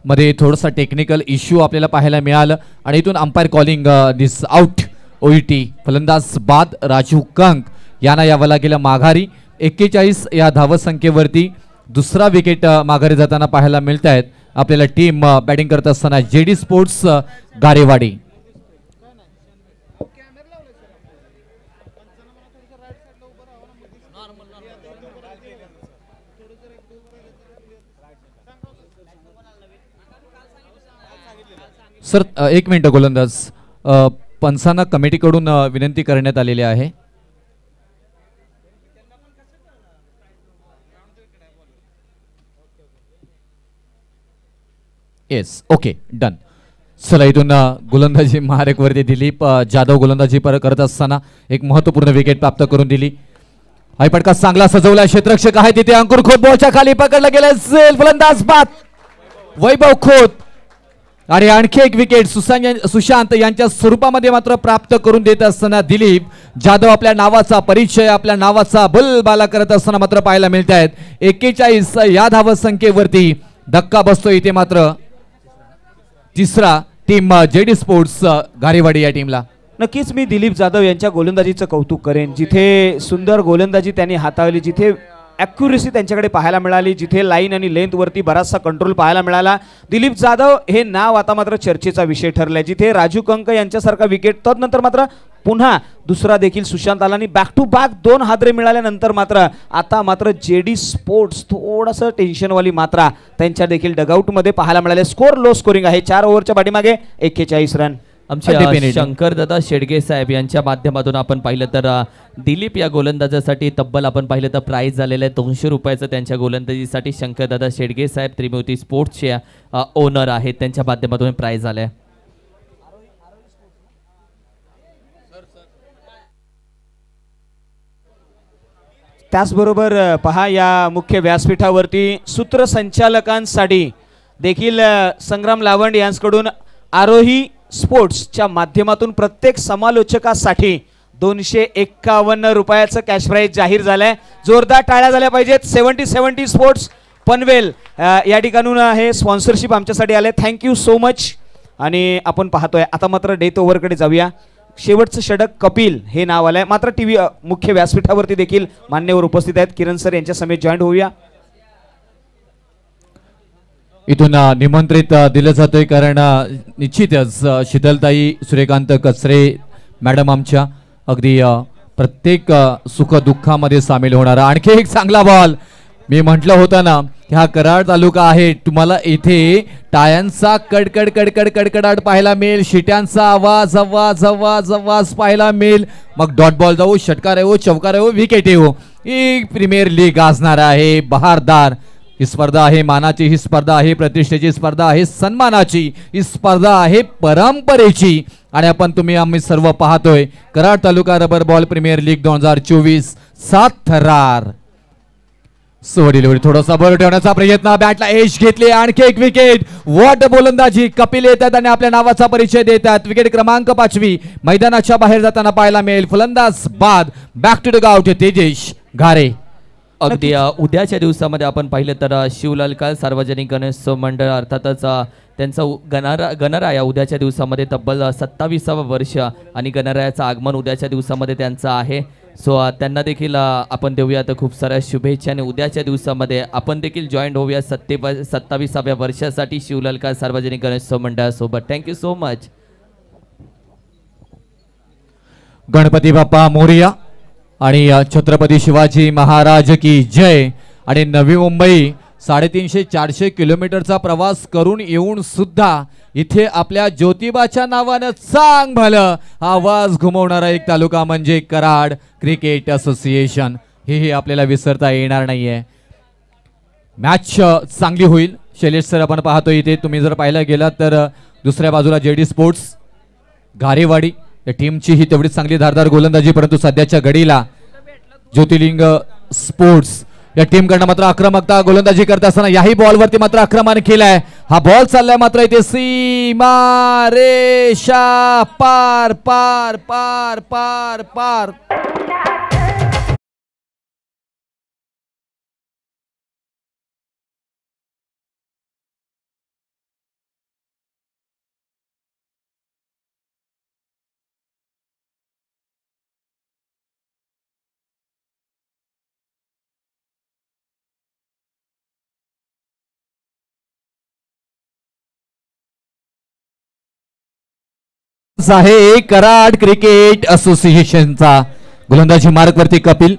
मध्ये थोडासा टेक्निकल इश्यू आपल्याला पाहायला मिळालं आणि इथून अंपायर कॉलिंग दिस आउट. ओईटी फलंदाज बाद राजू कंक यांना यावं लागेल माघारी. 41 या धावसंख्येवरती दुसरा विकेट माघारी जाताना पाहायला मिळत आहेत आपल्याला. टीम बॅटिंग करत असताना जेडी स्पोर्ट्स गारेवाडी. सर 1 मिनिट गोलंदाज, पंचांना कमिटीकडून विनंती करण्यात आलेली आहे. Yes, okay, done. चला इथून गोलंदाजी महारेकवरती दिलीप जाधव गोलंदाजी करत असताना एक महत्वपूर्ण विकेट प्राप्त करून दिली. हा फटका चांगला सजवला, क्षेत्ररक्षक आहे तिथे, अंकुर खोत बॉलच्या खाली पकडला गेला, फलंदाज बाद वैभव खोत आणि आणखी एक विकेट सुशांत यांच्या स्वरूपामध्ये मात्र प्राप्त करून देत असताना दिलीप जाधव आपल्या नावाचा परिचय, आपल्या नावाचा बोलबाला करत असताना मात्र पाहायला मिळत आहेत. 41 या धावसंख्येवरती धक्का बसतो इथे मात्र तिसरा टीम जेडी स्पोर्ट्स गारेवाडी या टीमला. नक्कीच मी दिलीप जाधव यांच्या गोलंदाजीचं कौतुक करेन. जिथे सुंदर गोलंदाजी त्यांनी हाताळली, जिथे ॲक्युरेसी त्यांच्याकडे पाहायला मिळाली, जिथे लाईन आणि लेंथ वरती बराचसा कंट्रोल पाहायला मिळाला. दिलीप जाधव हे नाव आता मात्र चर्चेचा विषय ठरलाय. जिथे राजू कंक यांच्यासारखा विकेट, तदनंतर मात्र पुन्हा दुसरा देखील सुशांत आला आणि बॅक टू बॅक 2 हादरे मिळाल्यानंतर मात्र आता मात्र जेडी स्पोर्ट्स थोडंसं टेन्शनवाली मात्रा त्यांच्या देखील डगआउटमध्ये पाहायला मिळाले. स्कोर लो स्कोरिंग आहे. 4 ओव्हरच्या पाठीमागे 41 रन. आमचे शंकरदादा शेडगे साहेब यांच्या माध्यमातून आपण पाहिलं तर दिलीप या गोलंदाजासाठी तब्बल आपण पाहिलं तर प्राइज झालेलं आहे 200 रुपयाचं त्यांच्या गोलंदाजीसाठी. शंकरदादा शेडगे साहेब त्रिमूर्ती स्पोर्ट्सचे ओनर आहेत, त्यांच्या माध्यमातून प्राइज आले. त्याचबरोबर पहा या मुख्य व्यासपीठावरती सूत्रसंचालकांसाठी देखील संग्राम लावंड यांच्याकडून आरोही स्पोर्ट्सच्या माध्यमातून प्रत्येक समालोचकासाठी 251 रुपयाचं कॅश प्राइज जाहीर झालंय. जोरदार टाळ्या झाल्या पाहिजेत. 70 स्पोर्ट्स पनवेल या ठिकाणून हे स्पॉन्सरशिप आमच्यासाठी आले. Thank you so much. आणि आपण पाहतोय आता मात्र डेथ ओव्हरकडे जाऊया. शेवटचं षटक कपिल हे नाव आलंय. मात्र टीव्ही मुख्य व्यासपीठावरती देखील मान्यवर उपस्थित आहेत. किरण सर यांच्या समेत जॉईंट होऊया. इथून निमंत्रित दिलं जातंय कारण निश्चितच शीतलताई सूर्यकांत कचरे मॅडम आमच्या अगदी प्रत्येक सुखदुःखामध्ये सामील होणार. आणखी एक चांगला बॉल. मी म्हटलं होतं ना की हा कराड तालुका आहे, तुम्हाला इथे टायांचा कडकड कडकड कडकडाट पाहायला मिळेल, शिट्यांचा आवाज आवाज आवाज आवाज पाहायला मिळेल. मग डॉट बॉल जाऊ, षटकार येऊ, चौकार येऊ, विकेट येऊ, ही प्रीमियर लीग गाजणार आहे. बहारदार ही स्पर्धा आहे, मानाची ही स्पर्धा आहे, प्रतिष्ठेची स्पर्धा आहे, सन्मानाची ही स्पर्धा आहे, परंपरेची. आणि आपण आम्ही सर्व पाहतोय कराड तालुका रबर बॉल प्रीमियर लीग 2024 7 थरार. सोडीलवर थोडासा बळ ठेवण्याचा प्रयत्न, बॅटला एज घेतली, आणखी एक विकेट. वॉट गोलंदाजी. कपिल येतात आणि आपल्या नावाचा परिचय देतात. विकेट क्रमांक 5वी मैदानाच्या बाहेर जाताना पाहायला मिळेल. फलंदाज बाद. Back to the hut Tejesh Ghare. अगदी उद्याच्या दिवसामध्ये आपण पाहिलं तर शिवलाल काल सार्वजनिक गणेशोत्सव मंडळ अर्थातच त्यांचा गणराया उद्याच्या दिवसामध्ये तब्बल 27वं वर्ष आणि गणरायाचं आगमन उद्याच्या दिवसामध्ये त्यांचं आहे. सो त्यांना देखील आपण देऊया तर खूप साऱ्या शुभेच्छा. आणि उद्याच्या दिवसामध्ये आपण देखील जॉईंट होऊया 27व्या वर्षासाठी शिवलाल काल सार्वजनिक गणेशोत्सव मंडळासोबत. Thank you so much. Ganpati Bappa मोरया आणि छत्रपती शिवाजी महाराज की जय. आणि नवी मुंबई 350-400 किलोमीटरचा प्रवास करून येऊन सुद्धा इथे आपल्या ज्योतिबाच्या नावानं चांग भलं आवाज घुमवणारा एक तालुका म्हणजे कराड क्रिकेट असोसिएशन. हे आपल्याला विसरता येणार नाहीये. मॅच चांगली होईल. शैलेश सर आपण पाहतो इथे, तुम्ही जर पाहायला गेलात तर दुसऱ्या बाजूला जेडी स्पोर्ट्स गारेवाडी या टीमची ही तेवढीच चांगली धारदार गोलंदाजी, परंतु सध्याच्या घडीला ज्योतिर्लिंग स्पोर्ट्स या टीम कडनं मात्र आक्रमकता गोलंदाजी करत असताना याही बॉल वरती मात्र आक्रमण केलाय. हा बॉल चाललाय मात्र इथे सीमा रेषा पार पार पार पार पार. आहे कराड क्रिकेट असोसिएशनचा गोलंदाजी मार्क वरती कपिल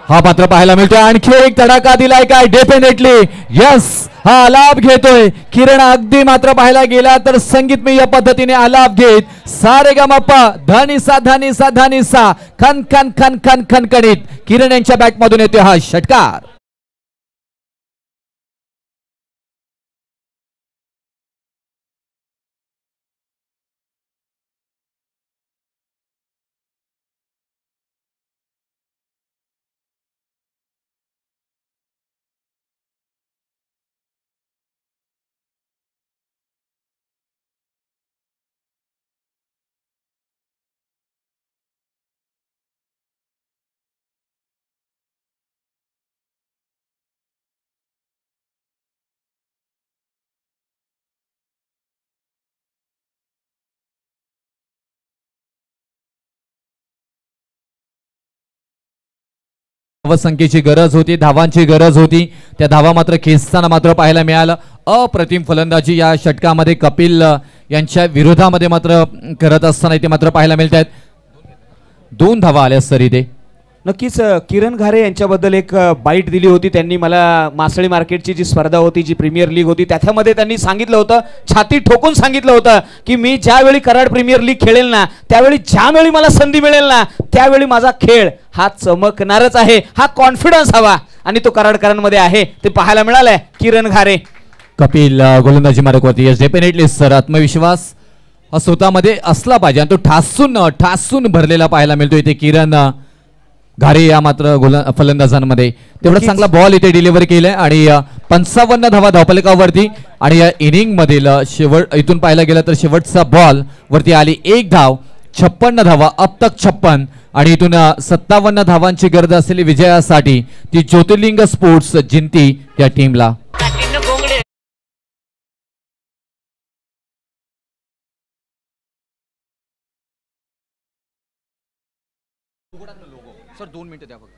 हा पात्र पाहायला मिळतोय. आणखी एक तडाखा दिलाय काय डेफिनेटली यस हा आलाप घेतोय किरण. अगदी मात्र पाहायला गेला तर संगीतमय पद्धतीने आलाप घेत सारे गमप्पा धनिसा धनिसा धनिसा खन खन खन खन खनखणीत किरण यांच्या बॅट मधून येतोय हा षटकार. धावसंख्येची गरज होती, धावांची गरज होती. त्या धावा मात्र खेचताना मात्र पाहायला मिळालं. अप्रतिम फलंदाजी या षटकामध्ये कपिल यांच्या विरोधामध्ये मात्र करत असताना इथे मात्र पाहायला मिळत आहेत. 2 धावा आल्यास तरी ते नक्कीच किरण घारे यांच्याबद्दल एक बाईट दिली होती त्यांनी मला. मासळी मार्केटची जी स्पर्धा होती, जी प्रीमियर लीग होती, त्याच्यामध्ये त्यांनी सांगितलं होतं, छाती ठोकून सांगितलं होतं की मी ज्यावेळी कराड प्रीमियर लीग खेळेल ना, त्यावेळी ज्यावेळी मला संधी मिळेल ना, त्यावेळी माझा खेळ हा चमकणारच आहे. हा कॉन्फिडन्स हवा आणि तो कराडकरांमध्ये आहे, ते पाहायला मिळालंय. किरण घारे कपिल गोलंदाजी मार्कवरती यस डेफिनेटली सर. आत्मविश्वास हा स्वतःमध्ये असला पाहिजे आणि तो ठासून भरलेला पाहायला मिळतो इथे किरण घारे या मात्र फलंदाजांमध्ये. तेवढा चांगला बॉल इथे डिलिव्हर केलाय आणि 55 धावा धावफलकावरती. आणि या इनिंग मधील इथून पाहायला गेलं तर शेवटचा बॉल वरती आली 1 धाव, 56 धावा अब तक 56. आणि इथून 57 धावांची गरज असलेली विजयासाठी ती ज्योतिर्लिंग स्पोर्ट्स जिंती या टीमला. सर 2 मिनिटं द्या फक्त.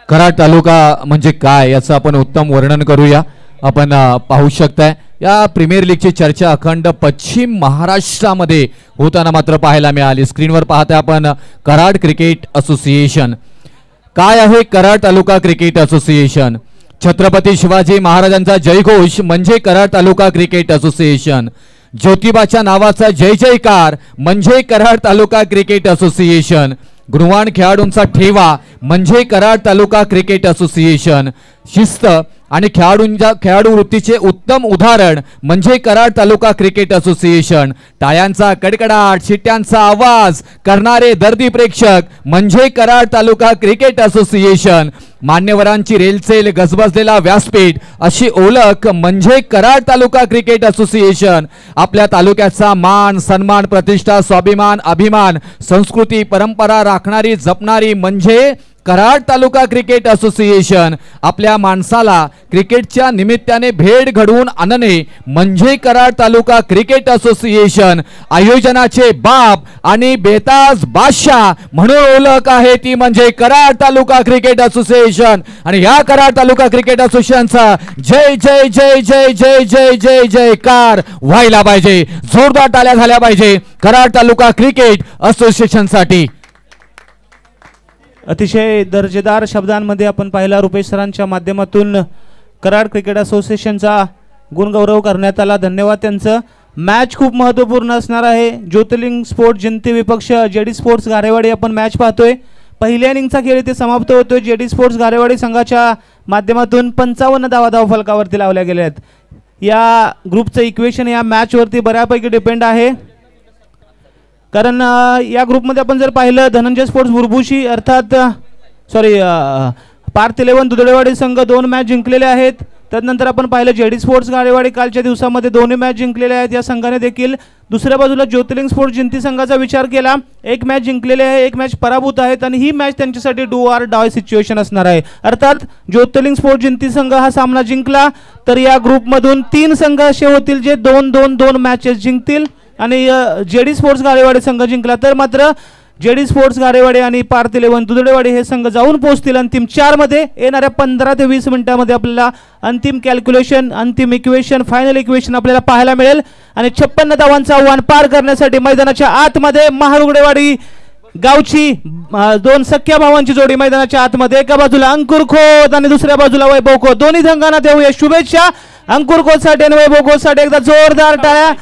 कराड तालुका म्हणजे काय याचं आपण उत्तम वर्णन करूया. आपण पाहू शकताय या प्रीमियर लीगची चर्चा अखंड पश्चिम महाराष्ट्रामध्ये होताना मात्र पाहायला मिळाली. स्क्रीनवर पाहताय आपण कराड क्रिकेट असोसिएशन. काय आहे कराड तालुका क्रिकेट असोसिएशन? छत्रपती शिवाजी महाराजांचा जयघोष म्हणजे कराड तालुका क्रिकेट असोसिएशन. ज्योतिबाच्या नावाचा जय जयकार म्हणजे कराड तालुका क्रिकेट असोसिएशन. गुणवान खेळाडूंचा ठेवा म्हणजे कराड तालुका क्रिकेट असोसिएशन. शिस्त आणि खेळाडू वृत्तीचे उत्तम उदाहरण म्हणजे कराड तालुका क्रिकेट असोसिएशन. टाळ्यांचा कडकडाट, शिट्ट्यांचा आवाज करणारे दर्दी प्रेक्षक म्हणजे कराड तालुका क्रिकेट असोसिएशन. मान्यवरांची रेलचेल गजबजलेला व्यासपीठ अशी ओळख म्हणजे कराड तालुका क्रिकेट असोसिएशन. आपल्या तालुक्याचा मान सन्मान प्रतिष्ठा स्वाभिमान अभिमान संस्कृती परंपरा राखणारी जपणारी म्हणजे कराड तालुका क्रिकेट असोसिएशन. आपल्या माणसाला क्रिकेटच्या निमित्ताने भेट घडवून आणणे म्हणजे कराड तालुका क्रिकेट असोसिएशन. आयोजनाचे बाप आणि बेताज बादशाह म्हणून ओळख आहे ती म्हणजे कराड तालुका क्रिकेट असोसिएशन. आणि या कराड तालुका क्रिकेट असोसिएशनचा जय जय जय जय जय जय जय जयकार व्हायला पाहिजे. जोरदार टाळ्या झाल्या पाहिजे कराड तालुका क्रिकेट असोसिएशन साठी. अतिशय दर्जेदार शब्दांमध्ये आपण पाहिला रुपेश सरांच्या माध्यमातून कराड क्रिकेट असोसिएशनचा गुणगौरव करण्यात आला. धन्यवाद त्यांचं. मॅच खूप महत्त्वपूर्ण असणार आहे. ज्योतिर्लिंग स्पोर्ट्स जिंती विपक्ष जेडी स्पोर्ट्स गारेवाडी आपण मॅच पाहतोय. पहिल्या इनिंगचा खेळ इथे समाप्त होतोय. जेडी स्पोर्ट्स गारेवाडी संघाच्या माध्यमातून 55 धावा धावफलकावरती लावल्या गेल्या आहेत. या ग्रुपचं इक्वेशन या मॅचवरती बऱ्यापैकी डिपेंड आहे, कारण या ग्रुपमध्ये आपण जर पाहिलं धनंजय स्पोर्ट्स बुरबुशी अर्थात पार्थ 11 दुधडेवाडी संघ 2 मॅच जिंकलेले आहेत. त्यानंतर आपण पाहिलं जेडी स्पोर्ट्स गारेवाडी कालच्या दिवसामध्ये 2 मॅच जिंकलेले आहेत. या संघाने देखील दुसऱ्या बाजूला ज्योतिर्लिंग स्पोर्ट्स जिंती संघाचा विचार केला. 1 मॅच जिंकलेले आहे, 1 मॅच पराभूत आहेत आणि ही मॅच त्यांच्यासाठी डू ऑर डाय सिच्युएशन असणार आहे. अर्थात ज्योतिर्लिंग स्पोर्ट्स जिंती संघ हा सामना जिंकला तर या ग्रुपमधून 3 संघ असे होतील जे 2-2-2 मॅचेस जिंकतील आणि जेडी स्पोर्ट्स गारेवाडी संघ जिंकला तर मात्र जेडी स्पोर्ट्स गारेवाडी आणि पार्थ 11 दुधडेवाडी हे संघ जाऊन पोहोचतील अंतिम 4 मध्ये. येणाऱ्या 15 ते 20 मिनिटांमध्ये आपल्याला अंतिम कॅल्क्युलेशन, अंतिम इक्वेशन, फायनल इक्वेशन आपल्याला पाहायला मिळेल. आणि 56 धावांचं आव्हान पार करण्यासाठी मैदानाच्या आतमध्ये महारुगडेवाडी गावची दोन सख्या भावांची जोडी मैदानाच्या आतमध्ये. एका बाजूला अंकुर खोत आणि दुसऱ्या बाजूला वैभव खोत. दोन्ही संघांना देऊया शुभेच्छा. अंकुर खोतसाठी आणि वैभव खोतसाठी एकदा जोरदार टाळ्या.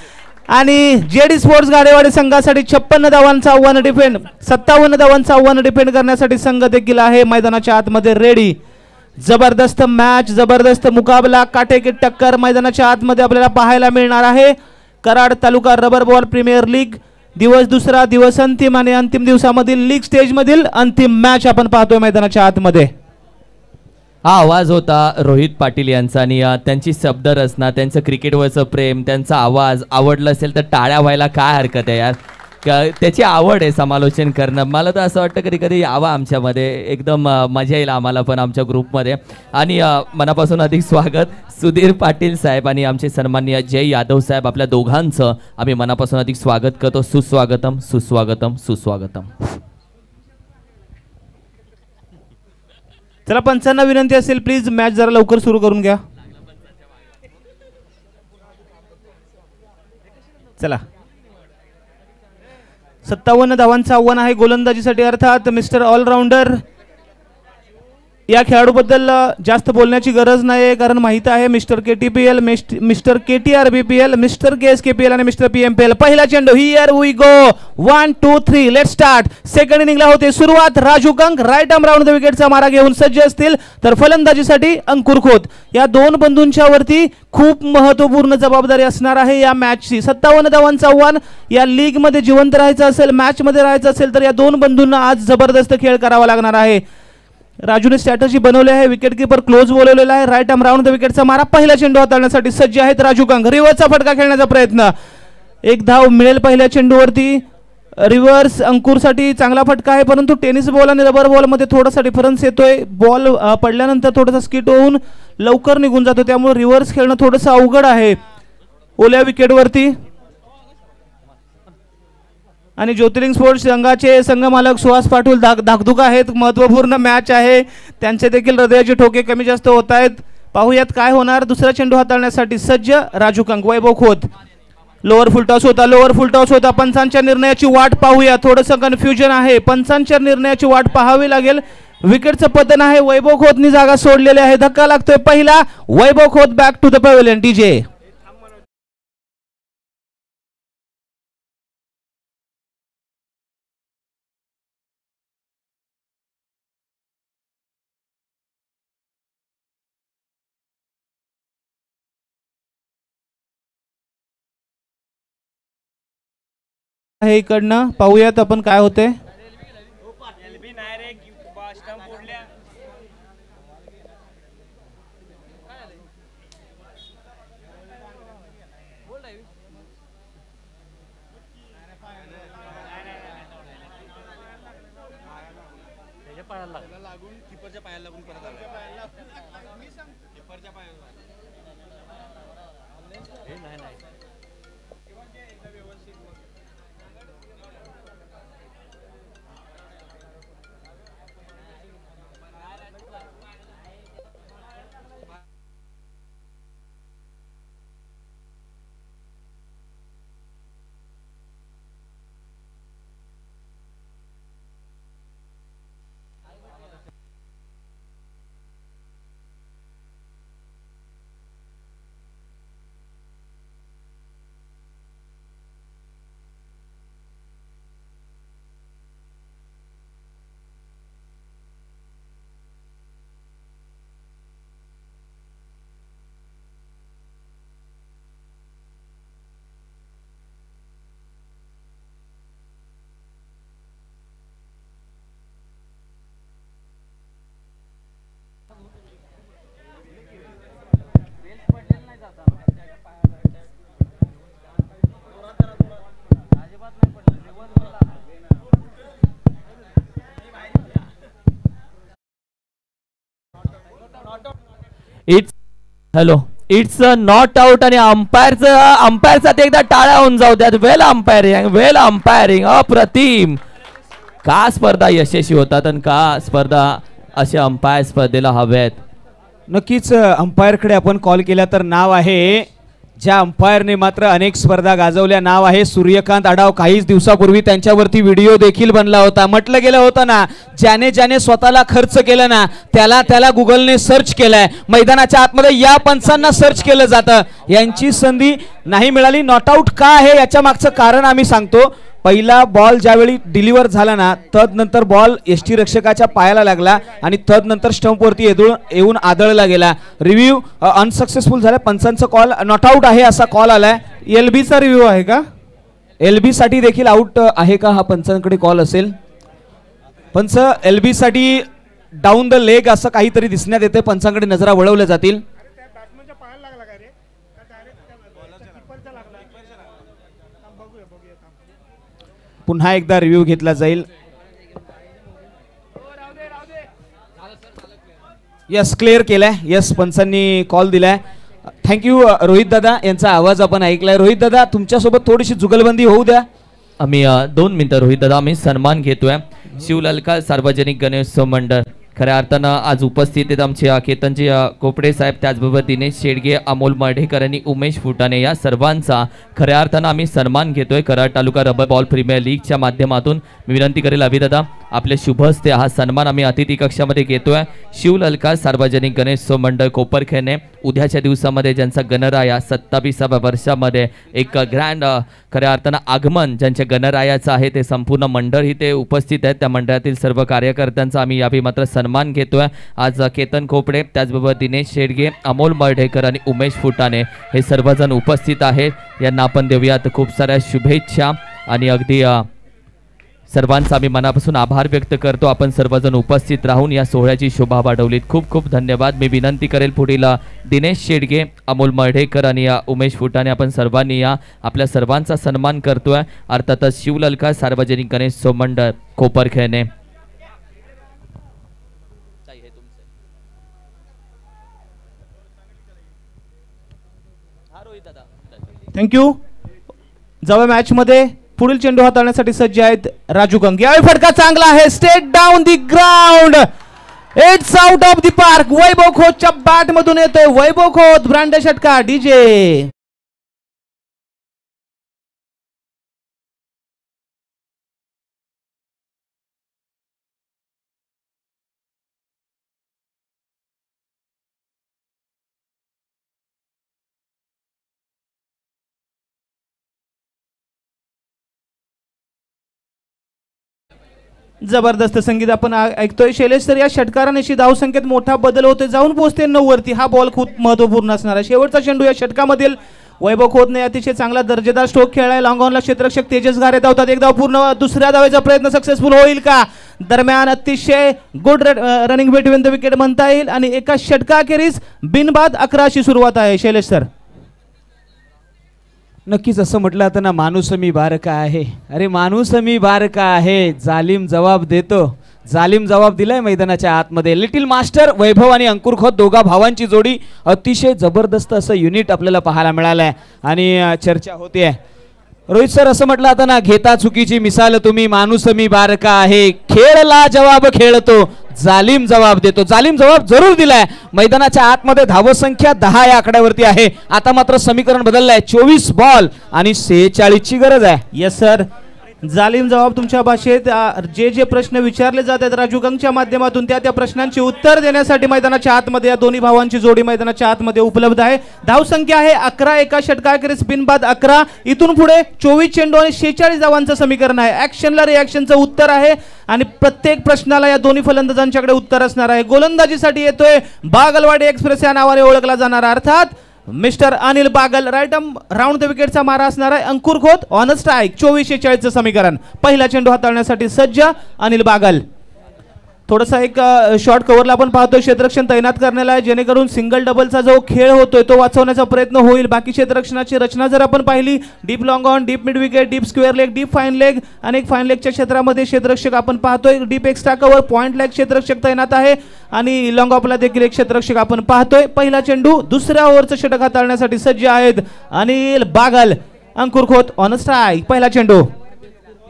आणि जेडी स्पोर्ट्स गारेवाडी संघासाठी 56 धावांचं आव्हान डिफेंड, 57 धावांचं आव्हान डिफेंड करण्यासाठी संघ देखील आहे मैदानाच्या आतमध्ये रेडी. जबरदस्त मॅच, जबरदस्त मुकाबला, काटेकी टक्कर मैदानाच्या आतमध्ये आपल्याला पाहायला मिळणार आहे. कराड तालुका रबर बॉल प्रीमियर लीग दिवस दुसरा, दिवस अंतिम आणि अंतिम दिवसामधील लीग स्टेज मधील अंतिम मॅच आपण पाहतोय मैदानाच्या आतमध्ये. हा आवाज होता रोहित पाटील यांचा आणि त्यांची शब्दरचना, त्यांचं क्रिकेटवरचं प्रेम, त्यांचा आवाज आवडला असेल तर टाळ्या व्हायला काय हरकत आहे यार. त्याची आवड आहे समालोचन करणं. मला तर असं वाटतं कधी कधी यावं आमच्यामध्ये, एकदम मजा येईल आम्हाला पण आमच्या ग्रुपमध्ये. आणि मनापासून अधिक स्वागत सुधीर पाटील साहेब आणि आमचे सन्माननीय जय यादव साहेब, आपल्या दोघांचं आम्ही मनापासून अधिक स्वागत करतो. सुस्वागतम, सुस्वागतम, सुस्वागतम. चला पंचांना विनंती असेल प्लीज मॅच जरा लवकर सुरू करून घ्या. चला 57 धावांचं आव्हान आहे गोलंदाजीसाठी. अर्थात मिस्टर ऑलराऊंडर या खेळाडूबद्दल जास्त बोलण्याची गरज नाही, कारण माहिती आहे mister KTPL, mister KTR BPL, mister KSKPL आणि मिस्टर PMPL. पहिला चेंडू, here we go, 1 2 3 let start. Second इनिंगला होते सुरुवात. Raju Kank right arm round the विकेटचा मारा घेऊन सज्ज असतील, तर फलंदाजीसाठी अंकुर खोत. या दोन बंधूंच्या वरती खूप महत्वपूर्ण जबाबदारी असणार आहे या मॅचची. 57 धावांचं आव्हान. या लीग मध्ये जिवंत राहायचं असेल, मॅच मध्ये राहायचं असेल तर या दोन बंधूंना आज जबरदस्त खेळ करावा लागणार आहे. राजूने स्ट्रॅटजी बनवली आहे. विकेट कीपर क्लोज बोलवलेला आहे. राईट आर्म राऊंड द विकेटचा मारा. पहिला चेंडू हाताळण्यासाठी सज्ज आहेत राजू कंक. रिव्हर्सचा फटका खेळण्याचा प्रयत्न. एक धाव मिळेल पहिल्या चेंडूवरती. रिव्हर्स अंकुरसाठी चांगला फटका आहे, परंतु टेनिस बॉल आणि रबर बॉल मध्ये थोडासा डिफरन्स येतोय. बॉल पडल्यानंतर थोडासा स्किट होऊन लवकर निघून जातो, त्यामुळे रिव्हर्स खेळणं थोडंसं अवघड आहे ओल्या विकेटवरती. आणि ज्योतिर्लिंग स्पोर्ट्स संघाचे संघमालक सुहास पाटील धाकधुक आहेत. महत्वपूर्ण मॅच आहे, त्यांचे देखील हृदयाचे ठोके कमी जास्त होत आहेत. पाहूयात काय होणार. दुसरा चेंडू हाताळण्यासाठी सज्ज राजू कंक. वैभव खोत. लोअर फुल टॉस होता, लोअर फुल टॉस होता. पंचांच्या निर्णयाची वाट पाहूया. थोडंसं कन्फ्युजन आहे, पंचांच्या निर्णयाची वाट पाहावी लागेल. विकेटचं पतन आहे. वैभव खोतनी जागा सोडलेली आहे. धक्का लागतोय पहिला. Vaibhav Khot back to the pavilion. DJ आहे इकडनं. पाहूयात आपण काय होते. It's not out. आणि अंपायरचा ते एकदा टाळ्या होऊन जाऊ द्यात. Well umpiring, well umpiring. अप्रतिम. का स्पर्धा यशस्वी होतात आणि का स्पर्धा असे अंपायर स्पर्धेला हवेत? नक्कीच अंपायरकडे आपण कॉल केला तर नाव आहे, ज्या अंपायरने मात्र अनेक स्पर्धा गाजवल्या, नाव आहे सूर्यकांत आढाव. काहीच दिवसापूर्वी त्यांच्यावरती व्हिडिओ देखील बनला होता. म्हटलं गेलं होतं ना, ज्याने ज्याने स्वतःला खर्च केलं ना त्याला गुगलने सर्च केलंय. मैदानाच्या आतमध्ये या पंचांना सर्च केलं जातं. यांची संधी नाही मिळाली. नॉट आउट का आहे याच्या मागचं कारण आम्ही सांगतो. पहिला बॉल ज्यावेळी डिलिव्हर झाला ना, तदनंतर बॉल यष्टीरक्षकाच्या पायाला लागला आणि तदनंतर स्टंपवरती येऊन आदळला गेला. रिव्ह्यू अनसक्सेसफुल झाला. पंचांचा कॉल नॉट आउट आहे असा कॉल आलाय. LB चा रिव्ह्यू आहे का? LB साठी देखील आउट आहे का हा पंचांकडे कॉल असेल? पंच LB साठी डाऊन द लेग असं काहीतरी दिसण्यात येते. पंचांकडे नजरा वळवल्या जातील. पुन्हा एकदा रिव्ह्यू घेतला जाईल. यस, क्लिअर केलाय. यस, पंचांनी कॉल दिलाय. थँक्यू रोहित दादा, यांचा आवाज आपण ऐकलाय. रोहित दादा, तुमच्यासोबत थोडीशी जुगलबंदी होऊ द्या. आम्ही 2 मिनिटं रोहित दादा, आम्ही सन्मान घेतोय. शिवलालका सार्वजनिक गणेशोत्सव मंडळ खऱ्या अर्थानं आज उपस्थित आहेत आमचे केतनजी कोपडे साहेब, त्याचबरोबर दिनेश शेडगे, अमोल मर्ढेकर आणि उमेश फुटाणे या सर्वांचा खऱ्या अर्थानं आम्ही सन्मान घेतोय. कराड तालुका रबर बॉल प्रीमियर लीगच्या माध्यमातून. मी विनंती करेल अभिदादा, आपले शुभ हस्ते हा सन्मान आम्ही अतिथी कक्षामध्ये घेतोय. शिवलालका सार्वजनिक गणेशोत्सव मंडळ कोपरखेरणे उद्याच्या दिवसामध्ये ज्यांचा गणराया 27व्या वर्षामध्ये एक ग्रँड खऱ्या अर्थानं आगमन ज्यांच्या गणरायाचं आहे, ते संपूर्ण मंडळ इथे उपस्थित आहेत. त्या मंडळातील सर्व कार्यकर्त्यांचा आम्ही यावेळी मात्र सन्मान घेतोय. आज केतन खोपडे, त्याचबरोबर दिनेश शेडगे, अमोल मर्ढेकर आणि उमेश फुटाणे हे सर्वजण उपस्थित आहेत. यांना आपण देऊयात खूप साऱ्या शुभेच्छा आणि अगदी सर्वांचा आम्ही मनापासून आभार व्यक्त करतो. आपण सर्वजण उपस्थित राहून या सोहळ्याची शोभा वाढवलीत. खूप खूप धन्यवाद. मी विनंती करेल पुढील दिनेश शेडगे, अमोल मर्ढेकर आणि उमेश फुटाणे आपण सर्वांनी या आपल्या सर्वांचा सन्मान करतोय. अर्थातच शिवलालका सार्वजनिक गणेशोत्सव मंडळ कोपरखेरणे. थँक्यू. जाऊया मॅच मध्ये. पुढील चेंडू हाताळण्यासाठी सज्ज आहेत राजू गंग. यावेळी फटका चांगला आहे. Straight down the ground. It's out of the park. Vaibhav खोतच्या बॅट मधून येतोय. वैभव खोत, ब्रँड षटका. डीजे जबरदस्त संगीत आपण ऐकतोय. शैलेश सर, या षटकारानिशी धावसंख्येत मोठा बदल होतोय, जाऊन पोहोचते 9 वरती. हा बॉल खूप महत्वपूर्ण असणार आहे. शेवटचा चेंडू या षटकामधील. वैभव खोतने अतिशय चांगला दर्जेदार स्ट्रोक खेळलाय. लॉंग ऑनला क्षेत्ररक्षक तेजस गारे धावतात. एक धाव पूर्ण. दुसऱ्या धावेचा प्रयत्न सक्सेसफुल होईल का? दरम्यान अतिशय good running between the wicket म्हणता येईल आणि एका षटकाखेरीज बिनबाद 11ची सुरुवात आहे. शैलेश सर, नक्कीच असं म्हटलं आता ना, माणूस मी बारका आहे. अरे माणूस मी बारका आहे, जालिम जबाब देतो. जालिम जबाब दिलाय मैदानाच्या आतमध्ये. लिटिल मास्टर वैभव आणि अंकुर खोत, दोघा भावांची जोडी. अतिशय जबरदस्त असं युनिट आपल्याला पाहायला मिळालंय आणि चर्चा होते. रोहित सर, असं म्हटलं आता ना, घेता चुकीची मिसाल तुम्ही. माणूस मी बारका आहे, खेळला जवाब खेळतो, जालिम जबाब देतो. जालिम जबाब जरूर दिलाय. मैदानाच्या आतमध्ये धावसंख्या 10 या आकड्यावरती आहे. आता मात्र समीकरण बदललंय. 24 बॉल आणि 46 ची गरज आहे. येस सर, जालिम जबाब तुमच्या भाषेत जे प्रश्न विचारले जात आहेत राजू गंगच्या माध्यमातून त्या प्रश्नांची उत्तर देण्यासाठी मैदानाच्या आतमध्ये या दोन्ही भावांची जोडी मैदानाच्या आतमध्ये उपलब्ध आहे. धावसंख्या आहे 11. एका षटकाखेरीज बिनबाद 11. इथून पुढे 24 चेंडू आणि 46 धावांचं समीकरण आहे. ऍक्शनला रिॲक्शनचं उत्तर आहे आणि प्रत्येक प्रश्नाला या दोन्ही फलंदाजांच्याकडे उत्तर असणार आहे. गोलंदाजीसाठी येतोय बागलवाडी एक्सप्रेस या नावाने ओळखला जाणार, अर्थात mister Anil Bagal. Right arm round the विकेटचा मारा असणार आहे. अंकुर खोत ऑन स्ट्राईक. 24-46 समीकरण. पहिला चेंडू हाताळण्यासाठी सज्ज अनिल बागल. थोडासा एक शॉर्ट कव्हरला आपण पाहतोय क्षेत्ररक्षण तैनात करण्याला आहे, जेणेकरून सिंगल डबलचा जो खेळ होतोय तो वाचवण्याचा प्रयत्न होईल. बाकी क्षेत्ररक्षणाची रचना जर आपण पाहिली, deep long on, deep mid wicket, deep square leg, deep fine leg, अनेक फाईन लेगच्या क्षेत्रामध्ये क्षेत्ररक्षक आपण पाहतोय. Deep extra cover, point leg क्षेत्ररक्षक तैनात आहे आणि लॉंग ऑफला देखील एक क्षेत्ररक्षक आपण पाहतोय. पहिला चेंडू दुसऱ्या ओव्हरचं षटक हाताळण्यासाठी सज्ज आहेत अनिल बागल. अंकुर खोत ऑन स्ट्राईक. पहिला चेंडू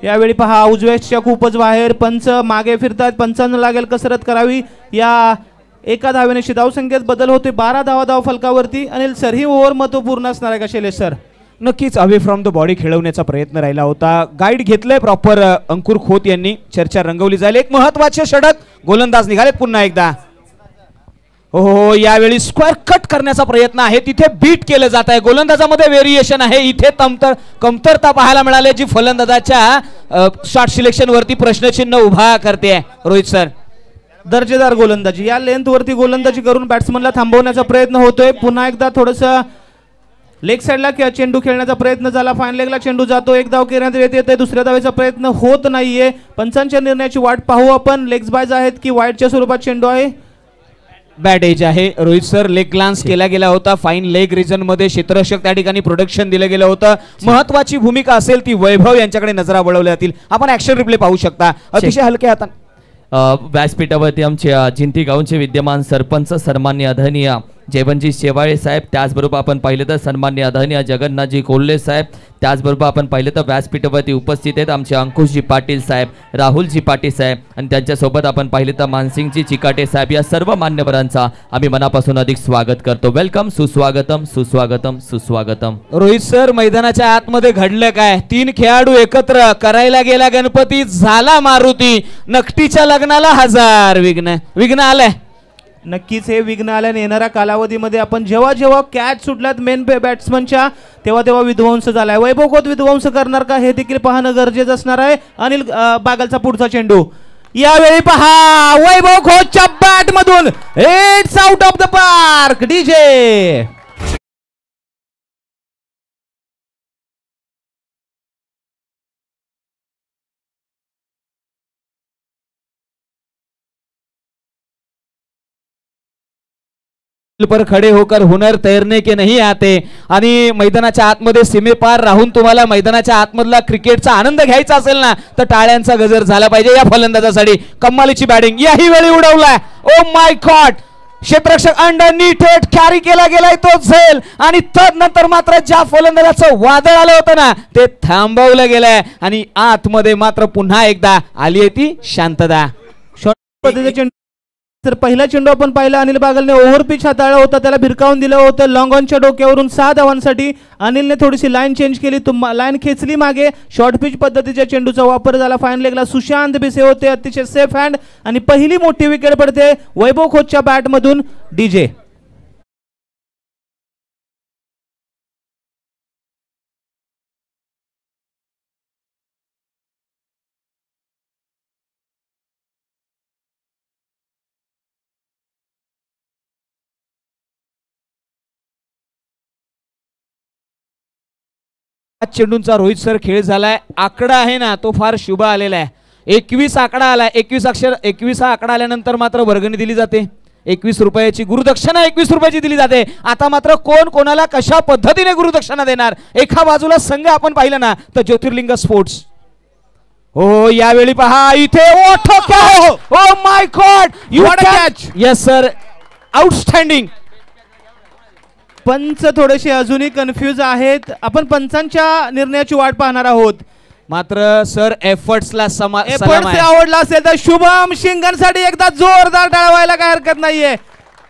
यावेळी पहा उजव्याच्या खूपच बाहेर, पंच मागे फिरतात, पंचांना लागेल कसरत करावी. या एका धावेने धावसंख्येत बदल होते, 12 धाव फलकावरती. अनिल सर, ही ओव्हर महत्वपूर्ण असणार आहे का शैलेश सर? नक्कीच अवे फ्रॉम द बॉडी खेळवण्याचा प्रयत्न राहिला होता. गाईड घेतलंय प्रॉपर अंकुर खोत यांनी. चर्चा रंगवली जाईल. एक महत्वाचे षटक, गोलंदाज निघालेत पुन्हा एकदा. हो, यावेळी स्क्वेअर कट करण्याचा प्रयत्न आहे, तिथे बीट केलं जात आहे. गोलंदाजामध्ये व्हेरिएशन आहे, इथे कमतरता पाहायला मिळाली जी फलंदाजाच्या शॉट सिलेक्शन वरती प्रश्नचिन्ह उभा करते. रोहित सर, दर्जेदार गोलंदाजी, या लेंथ वरती गोलंदाजी करून बॅट्समनला थांबवण्याचा प्रयत्न होतोय. पुन्हा एकदा थोडस लेग साइडला चेंडू खेळण्याचा प्रयत्न झाला, फाईन लेगला चेंडू जातो. एक धाव घेण्यात येते, दुसऱ्या धावेचा प्रयत्न होत नाहीये. पंचांच्या निर्णयाची वाट पाहू आपण. लेग्स बायज आहेत की वाईडच्या स्वरूपात चेंडू आहे? बॅट एज आहे. रोहित सर, लेग ग्लान्स केला गेला होता. फाईन लेग रिजन मध्ये क्षेत्ररक्षक त्या ठिकाणी प्रोडक्शन दिलं गेलं होतं. महत्वाची भूमिका असेल ती वैभव यांच्याकडे नजरा वळवल्या जातील. आपण ऍक्शन रिप्ले पाहू शकता. अतिशय हलके हाताने व्यासपीठावरती आमचे जिंती गावचे विद्यमान सरपंच सन्मान्य आदरणीय जयवंतजी शेवाळे साहेब, त्याचबरोबर आपण पाहिलं तर सन्मान्य आदरणीय जगन्नाथजी कोल्हे साहेब, त्याचबरोबर आपण पाहिलं तर व्यासपीठावरती उपस्थित आहेत आमचे अंकुशजी पाटील साहेब, राहुलजी पाटील साहेब आणि त्यांच्यासोबत आपण पाहिलं तर मानसिंगजी चिकाटे साहेब. या सर्व मान्यवरांचा आम्ही मनापासून अधिक स्वागत करतो. वेलकम, सुस्वागतम, सुस्वागतम, सुस्वागतम. रोहित सर, मैदानाच्या आतमध्ये घडलं काय? 3 खेळाडू एकत्र, करायला गेला गणपती, झाला मारुती. नकटीच्या लग्नाला 1000 विघ्न आलंय. नक्कीच हे विघ्न आल्याने येणाऱ्या कालावधीमध्ये आपण जेव्हा कॅच सुटल्यात मेन बॅट्समनच्या तेव्हा विध्वंस झालाय. वैभव खोत विध्वंस करणार का हे देखील पाहणं गरजेचं असणार आहे. अनिल बागलचा पुढचा चेंडू, यावेळी पहा वैभव खोतच्या बॅट मधून it's out of the park. DJ पर खडे होकर हुनर तैरने के नहीं आते. आणि मैदानाच्या आतमध्ये सीमेपार राहून तुम्हाला मैदानाच्या आतमधला क्रिकेटचा आनंद घ्यायचा असेल ना तर टाळ्यांचा गजर झाला पाहिजे या फलंदाजासाठी. कमालीची बॅटिंग याही वेळी उडवलाय. ओ माय गॉड, क्षेत्ररक्षक अंडरनीथ कॅरी केला गेलाय तो झेल. आणि तदनंतर मात्र ज्या फलंदाजाचं वादळ आलं होतं ना ते थांबवलं गेलंय आणि आतमध्ये मात्र पुन्हा एकदा आली आहे ती शांतता. तर पहिला चेंडू आपण पाहिला, अनिल बागलने ओव्हर पिच हाताळला होता, त्याला भिरकावून दिलं होतं लॉंग ऑनच्या डोक्यावरून 6 धावांसाठी. अनिलने थोडीशी लाईन चेंज केली, लाईन खेचली मागे. शॉर्ट पिच पद्धतीच्या चेंडूचा वापर झाला. फाईन लेगला सुशांत बिसे होते, अतिशय सेफ हँड आणि पहिली मोठी विकेट पडते वैभव खोतच्या बॅटमधून. डीजे चेंडूंचा रोहित सर खेळ झालाय. आकडा आहे ना तो फार शुभ आलेला आहे. 21 आकडा आलाय. 21 आकडा आल्यानंतर मात्र वर्गणी दिली जाते. 21 रुपयाची गुरुदक्षिणा 21 रुपयाची दिली जाते. आता मात्र कोण कोणाला कशा पद्धतीने गुरुदक्षिणा देणार? एका बाजूला संघ आपण पाहिलं ना तर ज्योतिर्लिंग स्पोर्ट्स. हो, यावेळी पहा इथे ओ my God, you catch. Yes sir, outstanding. पंच थोडेसे अजूनही कन्फ्यूज आहेत. आपण पंचांच्या निर्णयाची वाट पाहणार आहोत. मात्र सर एफर्ट्सला आवडला असेल तर शुभम शिंगणसाठी एकदा जोरदार टाळ्या व्हायला काय हरकत नाहीये.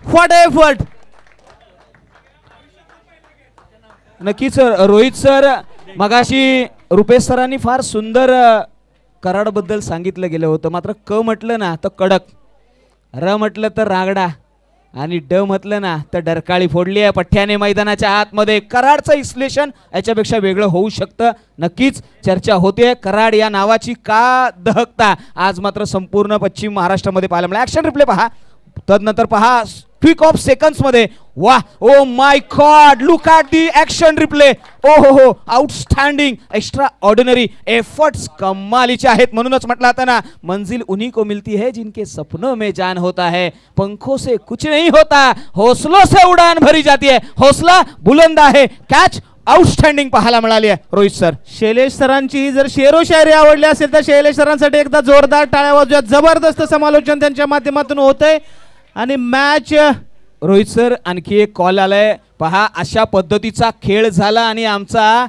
What effort. नक्कीच रोहित सर, मगाशी रुपेश सरांनी फार सुंदर कराड बद्दल सांगितलं गेलं होतं. मात्र क म्हटलं ना तर कडक, र म्हटलं तर रागडा आणि ड म्हटलं ना तर डरकाळी फोडली आहे पठ्याने मैदानाच्या आतमध्ये. कराडचं विश्लेषण याच्यापेक्षा वेगळं होऊ शकतं. नक्कीच चर्चा होते कराड या नावाची का दहकता आज मात्र संपूर्ण पश्चिम महाराष्ट्रामध्ये पाहायला मिळालं. ऍक्शन रिप्ले पहा, तदनंतर पहा क्विक ऑफ सेकंड्स मध्ये. वाह, oh my god, look at the action replay. ओ हो, आउटस्टँडिंग, एक्स्ट्रा ऑर्डिनरी एफर्ट्स कमालीचे आहेत. म्हणूनच म्हटलं आता ना, मंजिल उन्हीं को मिलती है जिनके सपनों में जान होता है, पंखों से कुछ नहीं होता, हौसलों से उड़ान भरी जाती है. हौसला बुलंद आहे. कॅच आउटस्टँडिंग पाहायला मिळाली आहे रोहित सर. शैलेश सरांची जर शेरो शायरी आवडली असेल तर शैलेश सरांसाठी एकदा जोरदार टाळ्या वाजवा. जबरदस्त समालोचन त्यांच्या माध्यमातून होतंय. आणि मॅच रोहित सर, आणखी एक कॉल आलाय पहा. अशा पद्धतीचा खेळ झाला आणि आमचा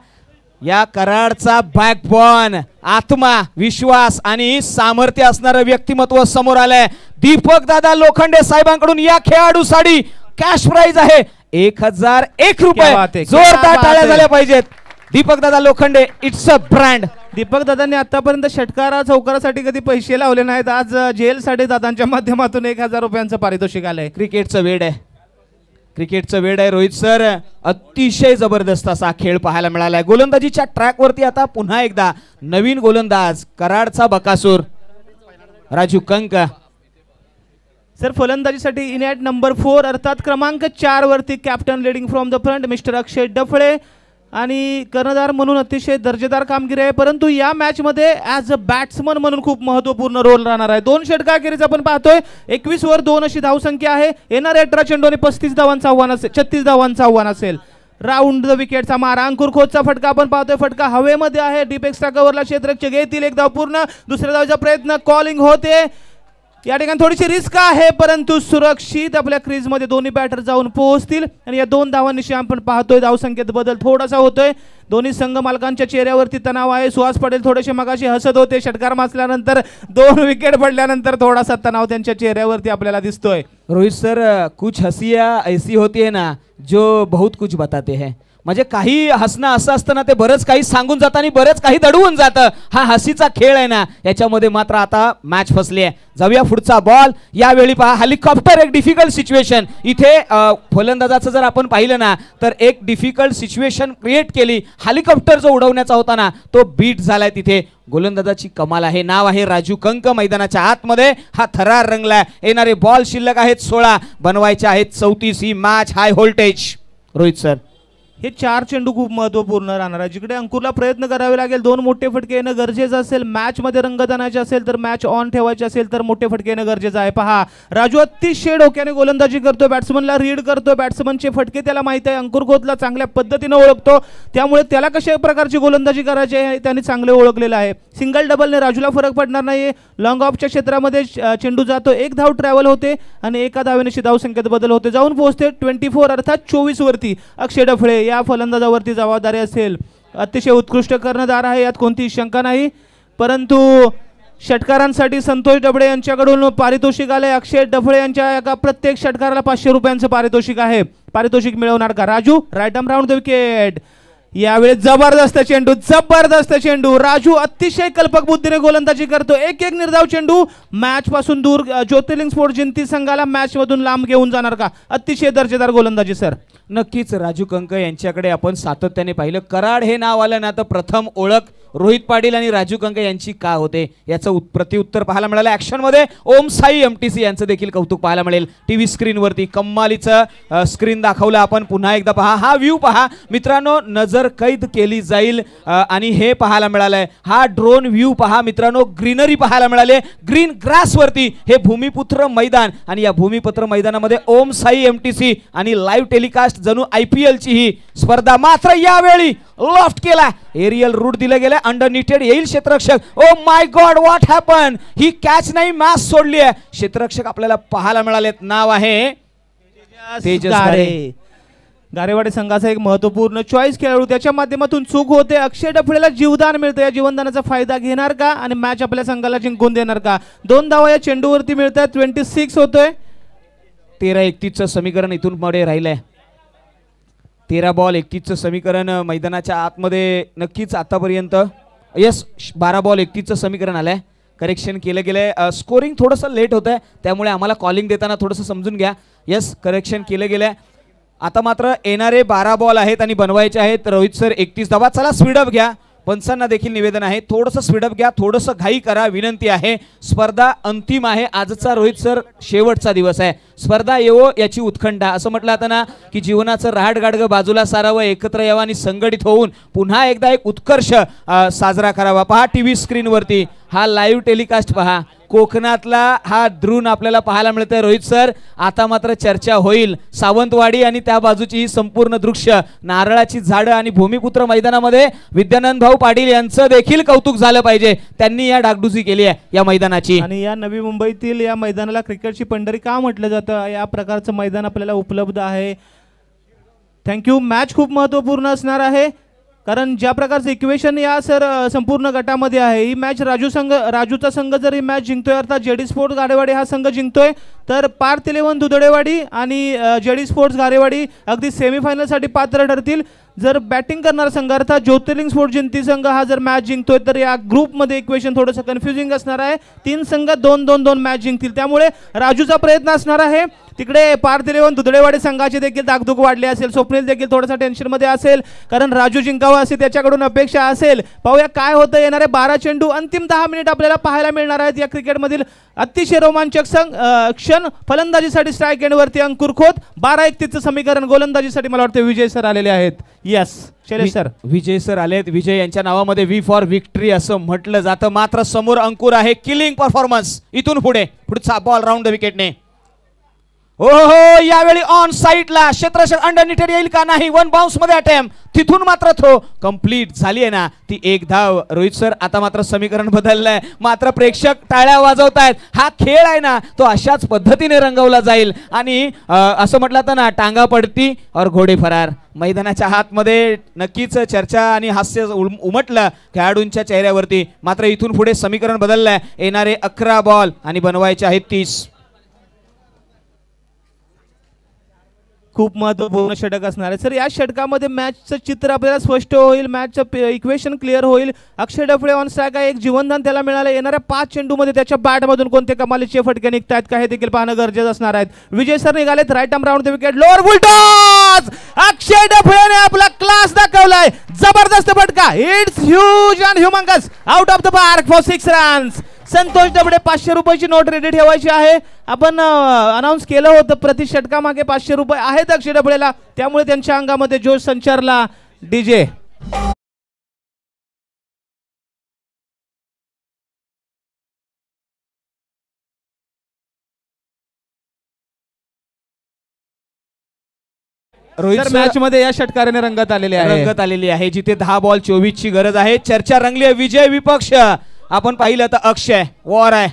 या कराडचा बॅकबॉन, आत्मा, विश्वास आणि सामर्थ्य असणारं व्यक्तिमत्व समोर आलंय. दीपक दादा लोखंडे साहेबांकडून या खेळाडूसाठी कॅश प्राइज आहे 1001 रुपये. जोरदार टाळ्या झाल्या पाहिजेत. दीपक दादा Lokhande, it's a brand. Deepak दादांनी आतापर्यंत षटकारा चौकारासाठी कधी पैसे लावले नाहीत. आज जेलसाठी दादांच्या माध्यमातून 1000 रुपयांचं पारितोषिक आलंय. क्रिकेटचं वेड आहे, क्रिकेटचं वेड आहे रोहित सर. अतिशय जबरदस्त असा खेळ पाहायला मिळालाय. गोलंदाजीच्या ट्रॅकवरती आता पुन्हा एकदा नवीन गोलंदाज, कराडचा बकासूर राजू कंक. सर फलंदाजीसाठी इन ॲट नंबर 4 अर्थात क्रमांक 4 वरती captain leading from the front mister Akshay Daphale आणि कर्णधार म्हणून अतिशय दर्जेदार कामगिरी आहे. परंतु या मॅच मध्ये ॲज अ बॅट्समन म्हणून खूप महत्वपूर्ण रोल राहणार आहे. 2 षटकाखेरीज आपण पाहतोय 21 वर 2 अशी धावसंख्या आहे. येणाऱ्या 18 चेंडू आणि 35 धावांचं आव्हान असेल, 36 धावांचं आव्हान असेल. राऊंड द विकेटचा मारा, अंकुर खोतचा फटका आपण पाहतोय. फटका हवेमध्ये आहे, डीप एक्स्ट्रा कव्हरला क्षेत्ररक्षक घेतील. एक धाव पूर्ण, दुसऱ्या धावचा प्रयत्न, कॉलिंग होते. या ठिकाणी थोडीशी रिस्क आहे परंतु सुरक्षित आपल्या क्रीज मध्ये दोन्ही बॅटर जाऊन पोहोचतील. आणि या 2 धावांनिशी आपण पाहतोय धावसंख्येत बदल थोडासा होतोय. दोन्ही संघ मालकांच्या चेहऱ्यावरती तणाव आहे. सुहास पटेल थोडेसे मगाशी हसत होते. षटकार माचल्यानंतर 2 विकेट पडल्यानंतर थोडासा तणाव त्यांच्या चेहऱ्यावरती आपल्याला दिसतोय. रोहित सर, कुछ हसिया ऐसी होती है ना जो बहुत कुछ बताते हैं. म्हणजे काही हसणं असं असतं ना, ते बरंच काही सांगून जातं आणि बरंच काही दडवून जातं. हा हसीचा खेळ आहे ना, याच्यामध्ये मात्र आता मॅच फसली आहे. जाऊया पुढचा बॉल. यावेळी पहा हेलिकॉप्टर, एक डिफिकल्ट सिच्युएशन. इथे फलंदाजाचं जर आपण पाहिलं ना तर एक डिफिकल्ट सिच्युएशन क्रिएट केली. हेलिकॉप्टर जो उडवण्याचा होता ना तो बीट झालाय. तिथे गोलंदाजाची कमाल आहे. नाव आहे राजू कंक. मैदानाच्या आतमध्ये हा थरार रंगलाय. येणारे बॉल शिल्लक आहेत 16, बनवायचे आहेत 34. ही match high voltage. Rohit sir, हे 4 चेंडू खूप महत्वपूर्ण राहणार आहे. जिकडे अंकुरला प्रयत्न करावे लागेल, 2 मोठे फटके येणं गरजेचं असेल. मॅच मध्ये रंगत आणायचे असेल तर, मॅच ऑन ठेवायची असेल तर मोठे फटके येणं गरजेचं आहे. पहा राजू अतिशय डोक्याने गोलंदाजी करतो, बॅट्समनला रीड करतो. बॅट्समनचे फटके त्याला माहिती आहे. अंकुर खोतला चांगल्या पद्धतीने ओळखतो, त्यामुळे त्याला कशा प्रकारची गोलंदाजी करायची आहे त्यांनी चांगले ओळखलेलं आहे. सिंगल डबलने राजूला फरक पडणार नाही. लॉंग ऑफच्या क्षेत्रामध्ये चेंडू जातो, 1 धाव ट्रॅव्हल होते आणि 1 धावेने धावसंख्येत बदल होते. जाऊन पोहोचते 24 अर्थात 24 वरती. अक्षय डफळे या फलंदाजावरती जबाबदारी असेल. अतिशय उत्कृष्ट कर्णधार आहे, यात कोणतीही शंका नाही. परंतु षटकारांसाठी संतोष डबळे यांच्याकडून पारितोषिक आले. अक्षय डफळे यांच्या एका प्रत्येक षटकाराला 500 रुपयांचं पारितोषिक आहे. पारितोषिक मिळवणार का Raju? Right arm round the wicket. यावेळी जबरदस्त चेंडू, जबरदस्त चेंडू. राजू अतिशय कल्पक बुद्धीने गोलंदाजी करतो. एक निर्धाव चेंडू मॅच पासून दूर. ज्योतिर्लिंग स्पोर्ट जिंती संघाला मॅच मधून लांब घेऊन जाणार का? अतिशय दर्जेदार गोलंदाजी सर. नक्कीच राजू कंक यांच्याकडे आपण सातत्याने पाहिलं. कराड हे नाव आलं ना तर प्रथम ओळख रोहित पाटील आणि राजू कंक यांची का होते याचं प्रत्युत्तर पाहायला मिळालं. ऍक्शन मध्ये ओम साई एमटीसी यांचं देखील कौतुक पाहायला मिळेल. टीव्ही स्क्रीनवरती कम्मालीचं स्क्रीन दाखवलं आपण. पुन्हा एकदा पहा, हा व्ह्यू पहा मित्रांनो, नजर कैद केली जाईल. आणि हे पाहायला मिळालंय. हा ड्रोन व्ह्यू पहा मित्रांनो, ग्रीनरी पाहायला मिळाले. ग्रीन ग्रास वरती हे भूमिपुत्र मैदान आणि या भूमिपुत्र मैदानामध्ये ओम साई एमटीसी आणि लाईव्ह टेलिकास्ट जणू IPL ची ही स्पर्धा. मात्र यावेळी लॉफ्ट केला, एरियल रूट दिलं गेलं, अंडरनीटेड येईल क्षेत्ररक्षक. Oh my god, what happen. ही कॅच नाही, मॅच सोडली आहे. क्षेत्ररक्षक आपल्याला पाहायला मिळालेत. नाव आहे तेजस गारे. गारेवाडी संघाचा एक महत्वपूर्ण चॉईस खेळाडू, त्याच्या माध्यमातून चूक होते. अक्षय डफळेला जीवदान मिळतं. या जीवनदानाचा फायदा घेणार का आणि मॅच आपल्या संघाला जिंकून देणार का? 2 धावा या चेंडूवरती मिळतात. 26 होतोय. 13-31चं समीकरण इथून पुढे राहिलंय. 13 बॉल 31चं समीकरण मैदानाच्या आतमध्ये नक्कीच आतापर्यंत. यस, 12 बॉल 31चं समीकरण आलंय. करेक्शन केलं गेलंय. स्कोरिंग थोडंसं लेट होत आहे, त्यामुळे आम्हाला कॉलिंग देताना थोडंसं समजून घ्या. यस, करेक्शन केलं गेलंय. आता मात्र येणारे 12 बॉल आहेत आणि बनवायचे आहेत रोहित सर 31 धावा. चला स्पीडअप घ्या. पंचांना देखील निवेदन आहे, थोडंसं स्पीडअप घ्या, थोडंसं घाई करा, विनंती आहे. स्पर्धा अंतिम आहे. आजचा रोहित सर शेवटचा दिवस आहे. स्पर्धा येवो याची उत्कंठा. असं म्हटलं आता ना की जीवनाचं रहाटगाडगं बाजूला सारावं, एकत्र यावं आणि संघटित होऊन पुन्हा एकदा एक उत्कर्ष साजरा करावा. पहा टीव्ही स्क्रीनवरती हा लाईव्ह टेलिकास्ट पहा. कोकणातला हा ड्रोन आपल्याला पाहायला मिळतंय रोहित सर. आता मात्र चर्चा होईल. सावंतवाडी आणि त्या बाजूची ही संपूर्ण दृश्य, नारळाची झाडं आणि भूमिपुत्र मैदानामध्ये विद्यानंद भाऊ पाटील यांचं देखील कौतुक झालं पाहिजे. त्यांनी या डागडुजी केली आहे या मैदानाची. आणि या नवी मुंबईतील या मैदानाला क्रिकेटची पंढरी का म्हटलं जातं, या प्रकारचं मैदान आपल्याला उपलब्ध आहे. थँक्यू. मॅच खूप महत्त्वपूर्ण असणार आहे. कारण ज्या प्रकारचं इक्वेशन या संपूर्ण गटामध्ये आहे, ही मॅच राजूचा संघ जर ही मॅच जिंकतोय अर्थात जेडी स्पोर्ट्स गारेवाडी हा संघ जिंकतोय तर पार्थ 11 दुधडेवाडी आणि जेडी स्पोर्ट्स गारेवाडी अगदी सेमीफायनलसाठी पात्र ठरतील. जर बॅटिंग करणारा संघ अर्थात ज्योतिर्लिंग स्पोर्ट्स जिंती संघ हा जर मॅच जिंकतोय तर या ग्रुपमध्ये इक्वेशन थोडंसं कन्फ्युजिंग असणार आहे. 3 संघ 2-2-2 मॅच जिंकतील, त्यामुळे राजूचा प्रयत्न असणार आहे. तिकडे पार्थ 11 दुधडेवाडी संघाची देखील धाकधूक वाढली असेल. स्वप्नील देखील थोडासा टेन्शनमध्ये असेल कारण राजू जिंकावा असे त्याच्याकडून अपेक्षा असेल. पाहूया काय होतं. येणारे 12 चेंडू अंतिम 10 मिनिट आपल्याला पाहायला मिळणार आहेत. या क्रिकेटमधील अतिशय रोमांचक क्षण. फलंदाजीसाठी स्ट्राईक एंडवरती अंकुर खोत. 12-31चं समीकरण. गोलंदाजीसाठी मला वाटतं विजय सर आलेले आहेत. Yes Shailesh sir. Vijay sir आलेत. विजय यांच्या नावामध्ये वी फॉर विक्ट्री असं म्हटलं जातं. मात्र समोर अंकुर आहे. Killing performance. इथून पुढचा बॉल राऊंड द विकेटने. हो यावेळी ऑन साईडला क्षेत्ररक्षक अंडरनीटेड येईल का नाही. 1 बाउन्स मध्ये अटेम्प्ट. तिथून मात्र थ्रो कंप्लीट झाली आहे ना ती 1 धाव. रोहित सर आता मात्र समीकरण बदललंय. मात्र प्रेक्षक टाळ्या वाजवतायत. हा खेळ आहे ना तो अशाच पद्धतीने रंगवला जाईल आणि असं म्हटलं तर ना टांगा पडती और घोडे फरार. मैदानाच्या हातमध्ये नक्कीच चर्चा आणि हास्य उमटलं खेळाडूंच्या चेहऱ्यावरती. मात्र इथून पुढे समीकरण बदललंय. येणारे 11 बॉल आणि बनवायचे आहेत 30. खूप महत्त्वपूर्ण षटक असणार आहे सर. या षटकामध्ये मॅचचं चित्र आपल्याला स्पष्ट होईल. मॅचचं इक्वेशन क्लिअर होईल. अक्षय डफळे ऑन स्ट्राईक आहे. एक जीवनदान त्याला मिळालं. येणाऱ्या 5 चेंडूमध्ये त्याच्या बॅटमधून कोणते कमालीचे फटके निघतायत का हे देखील पाहणं गरजेचं असणार आहे. विजय सर निघालेत. Right arm round the wicket. Lower full toss. Akshay डफळेने आपला क्लास दाखवलाय. जबरदस्त फटका. It's huge and humongous. Out of the park for 6 runs. Santosh Dabde 500 रुपयाची नोट रेडी ठेवायची आहे. आपण अनाऊन्स केलं होतं प्रति षटकामागे 500 रुपये आहेत अक्षय डबडेला, त्यामुळे त्यांच्या अंगामध्ये जोश संचारला. डीजे रोहित मॅच मध्ये या षटकाराने रंगत आलेली आहे. जिथे 10 बॉल 24 ची गरज आहे. चर्चा रंगली आहे. विजय विपक्ष आपण पाहिलं तर अक्षय वॉर आहे.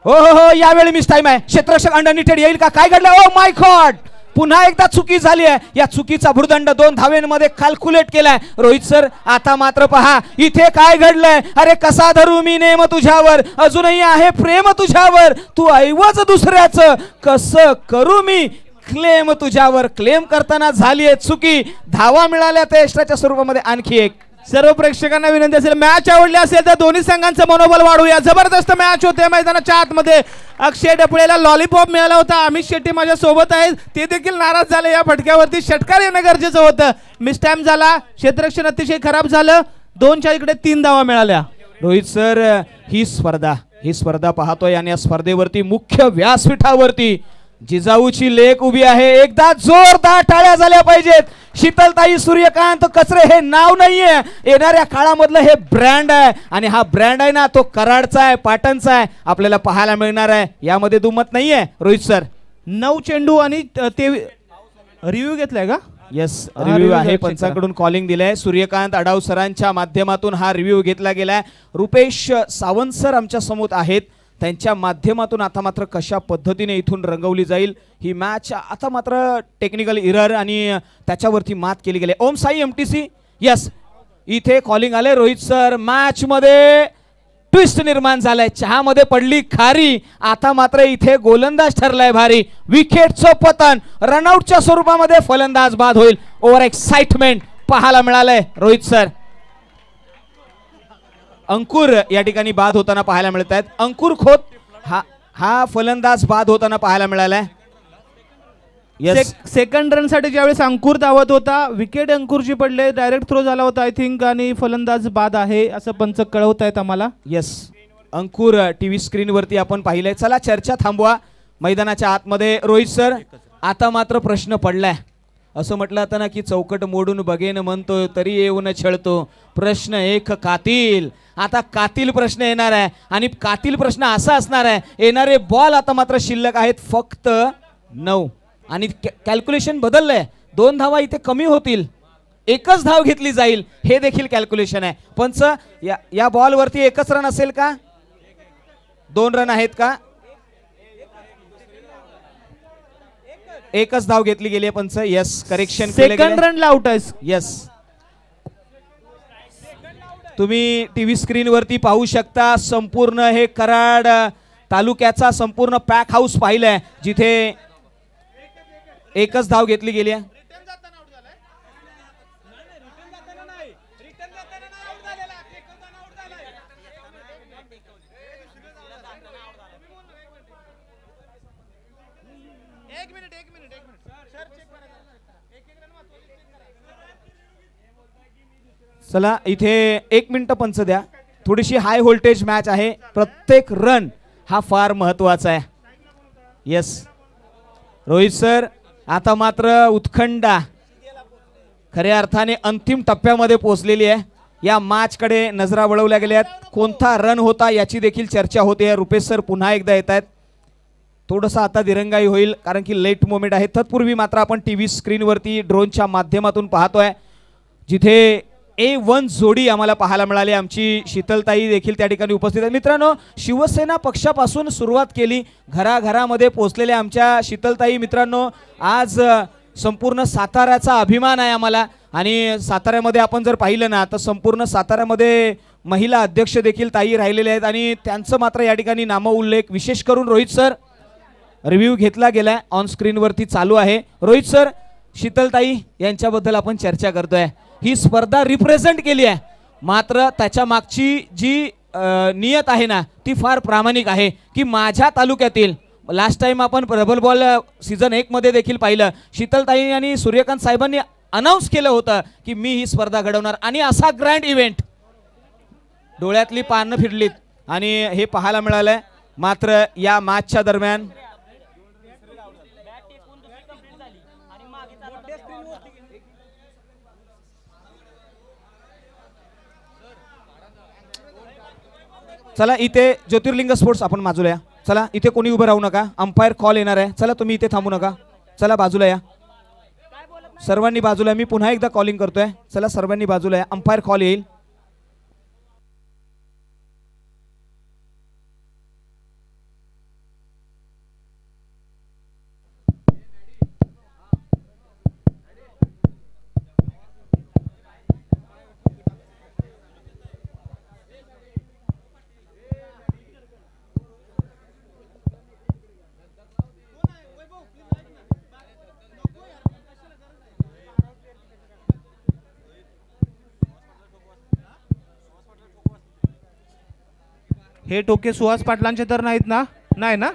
हो यावेळी मिस टाइम आहे. क्षेत्ररक्षक अंडरनीटेड येईल का. काय घडलं. ओ माय गॉड. पुन्हा एकदा चुकी झाली आहे. या चुकीचा भुर्दंड 2 धावेंमध्ये कॅल्क्युलेट केलाय रोहित सर. आता मात्र पहा इथे काय घडलंय. अरे कसा धरू मी नेम तुझ्यावर. अजूनही आहे प्रेम तुझ्यावर. तू ऐवज दुसऱ्याचं कसं करू मी क्लेम तुझ्यावर. क्लेम करताना झाली आहे चुकी. धावा मिळाल्या त्या एक्स्ट्राच्या स्वरूपामध्ये आणखी एक. सर्व प्रेक्षकांना विनंती असेल मॅच आवडली असेल तर दोन्ही संघांचं मनोबल वाढूया. जबरदस्त मॅच होते. मैदानाच्या आतमध्ये अक्षय डफळेला लॉलीपॉप मिळाला होता. अमित शेट्टी माझ्या सोबत आहेत. ते देखील नाराज झाले या फटक्यावरती. षटकार येणं गरजेचं होतं. मिस टाइम झाला. क्षेत्ररक्षण अतिशय खराब झालं. 2च्या इकडे 3 धावा मिळाल्या. रोहित सर ही स्पर्धा पाहतोय आणि या स्पर्धेवरती मुख्य व्यासपीठावरती जिजाऊची लेक उभी आहे. एकदा जोरदार टाळ्या झाल्या पाहिजेत. शीतलताई सूर्यकांत कचरे हे नाव नाहीये. येणाऱ्या काळामधलं हे ब्रँड आहे आणि हा ब्रँड आहे ना तो कराडचा आहे, पाटणचा आहे. आपल्याला पाहायला मिळणार आहे. यामध्ये दुमत नाहीये. रोहित सर 9 चेंडू आणि ते रिव्ह्यू घेतलाय का. येस रिव्ह्यू आहे. पंचाकडून कॉलिंग दिलंय. सूर्यकांत अडाव सरांच्या माध्यमातून हा रिव्ह्यू घेतला गेलाय. रुपेश सावंत सर आमच्या समोर आहेत. त्यांच्या माध्यमातून आता मात्र कशा पद्धतीने इथून रंगवली जाईल ही मॅच. आता मात्र टेक्निकल एरर आणि त्याच्यावरती मात केली गेली. ओम साई एमटीसी यस इथे कॉलिंग आले. रोहित सर मॅच मध्ये ट्विस्ट निर्माण झालाय. चहामध्ये पडली खारी. आता मात्र इथे गोलंदाज ठरलाय भारी. विकेटचं पतन. रनआउटच्या स्वरूपामध्ये फलंदाज बाद होईल. ओव्हर एक्साइटमेंट पाहायला मिळालंय. रोहित सर अंकुर या ठिकाणी बाद होताना पाहायला मिळत आहेत. अंकुर खोत हा फलंदाज बाद होताना पाहायला मिळालाय. सेकंड रन साठी ज्यावेळेस अंकुर धावत होता विकेट अंकुरची पडले. डायरेक्ट थ्रो झाला होता आय थिंक आणि फलंदाज बाद आहे असं पंच कळवत आहेत आम्हाला. येस अंकुर टीव्ही स्क्रीन वरती आपण पाहिलंय. चला चर्चा थांबवा. मैदानाच्या आतमध्ये रोहित सर आता मात्र प्रश्न पडलाय. असं म्हटलं आता ना की चौकट मोडून बघेन म्हणतो तरी येऊन छळतो. प्रश्न एक कातील. आता कातील प्रश्न येणार आहे आणि कातील प्रश्न असा असणार आहे. येणारे बॉल आता मात्र शिल्लक आहेत फक्त 9 आणि कॅल्क्युलेशन बदललंय. 2 धावा इथे कमी होतील. 1च धाव घेतली जाईल हे देखील कॅल्क्युलेशन आहे. पंच या बॉल वरती 1च रन असेल का. 2 रन आहेत का. 1च धाव घेतली गेली आहे पंच. Yes correction second run out आहे. यस तुम्ही टीव्ही स्क्रीनवरती पाहू शकता संपूर्ण हे कराड तालुक्याचा संपूर्ण पॅक हाऊस पाहिलंय, जिथे एकच धाव घेतली गेली आहे. चला इथे 1 मिनिट पंच द्या. थोडीशी हाय व्होल्टेज मॅच आहे, प्रत्येक रन हा फार महत्वाचा आहे. येस रोहित सर, आता मात्र उत्खंडा खऱ्या अर्थाने अंतिम टप्प्यामध्ये पोहोचलेली आहे. या मॅच कडे नजरा वळवल्या गेल्यात. कोणता रन होता याची देखील चर्चा होते. रुपेश सर पुन्हा एकदा येत आहेत. थोडंसं आता दिरंगाई होईल कारण की लेट मोमेंट आहे. तत्पूर्वी मात्र आपण टीव्ही स्क्रीनवरती ड्रोनच्या माध्यमातून पाहतोय, जिथे A1 जोडी आम्हाला पाहायला मिळाली. आमची शीतलताई देखील त्या ठिकाणी उपस्थित आहे. मित्रांनो, शिवसेना पक्षापासून सुरुवात केली, घराघरामध्ये पोहोचलेल्या आमच्या शीतलताई मित्रांनो, आज संपूर्ण साताऱ्याचा अभिमान आहे आम्हाला. आणि साताऱ्यामध्ये आपण जर पाहिलं ना तर संपूर्ण साताऱ्यामध्ये महिला अध्यक्ष देखील ताई राहिलेले आहेत आणि त्यांचं मात्र या ठिकाणी नामोल्लेख विशेष करून रोहित सर रिव्ह्यू घेतला गेलाय, ऑन स्क्रीनवरती चालू आहे. रोहित सर, शीतलताई यांच्याबद्दल आपण चर्चा करतोय. ही स्पर्धा रिप्रेझेंट केली आहे, मात्र त्याच्या मागची जी नियत आहे ना ती फार प्रामाणिक आहे की माझ्या तालुक्यातील, लास्ट टाइम आपण डबल बॉल सीझन 1 मध्ये देखील पाहिलं, शीतलताई आणि सूर्यकांत साहेबांनी अनाऊन्स केलं होतं की मी ही स्पर्धा घडवणार आणि असा ग्रँड इव्हेंट, डोळ्यातली पानं फिरलीत आणि हे पाहायला मिळालंय. मात्र या मॅचच्या दरम्यान चला इथे ज्योतिर्लिंग स्पोर्ट्स आपण बाजूला या. चला इथे कोणी उभं राहू नका, अंपायर कॉल येणार आहे. चला तुम्ही इथे थांबू नका, चला बाजूला या, सर्वांनी बाजूला. मी पुन्हा एकदा कॉलिंग करतोय, चला सर्वांनी बाजूला या, अंपायर कॉल येईल. हे टोके सुहास पाटलांचे तर नाहीत ना? नाही ना?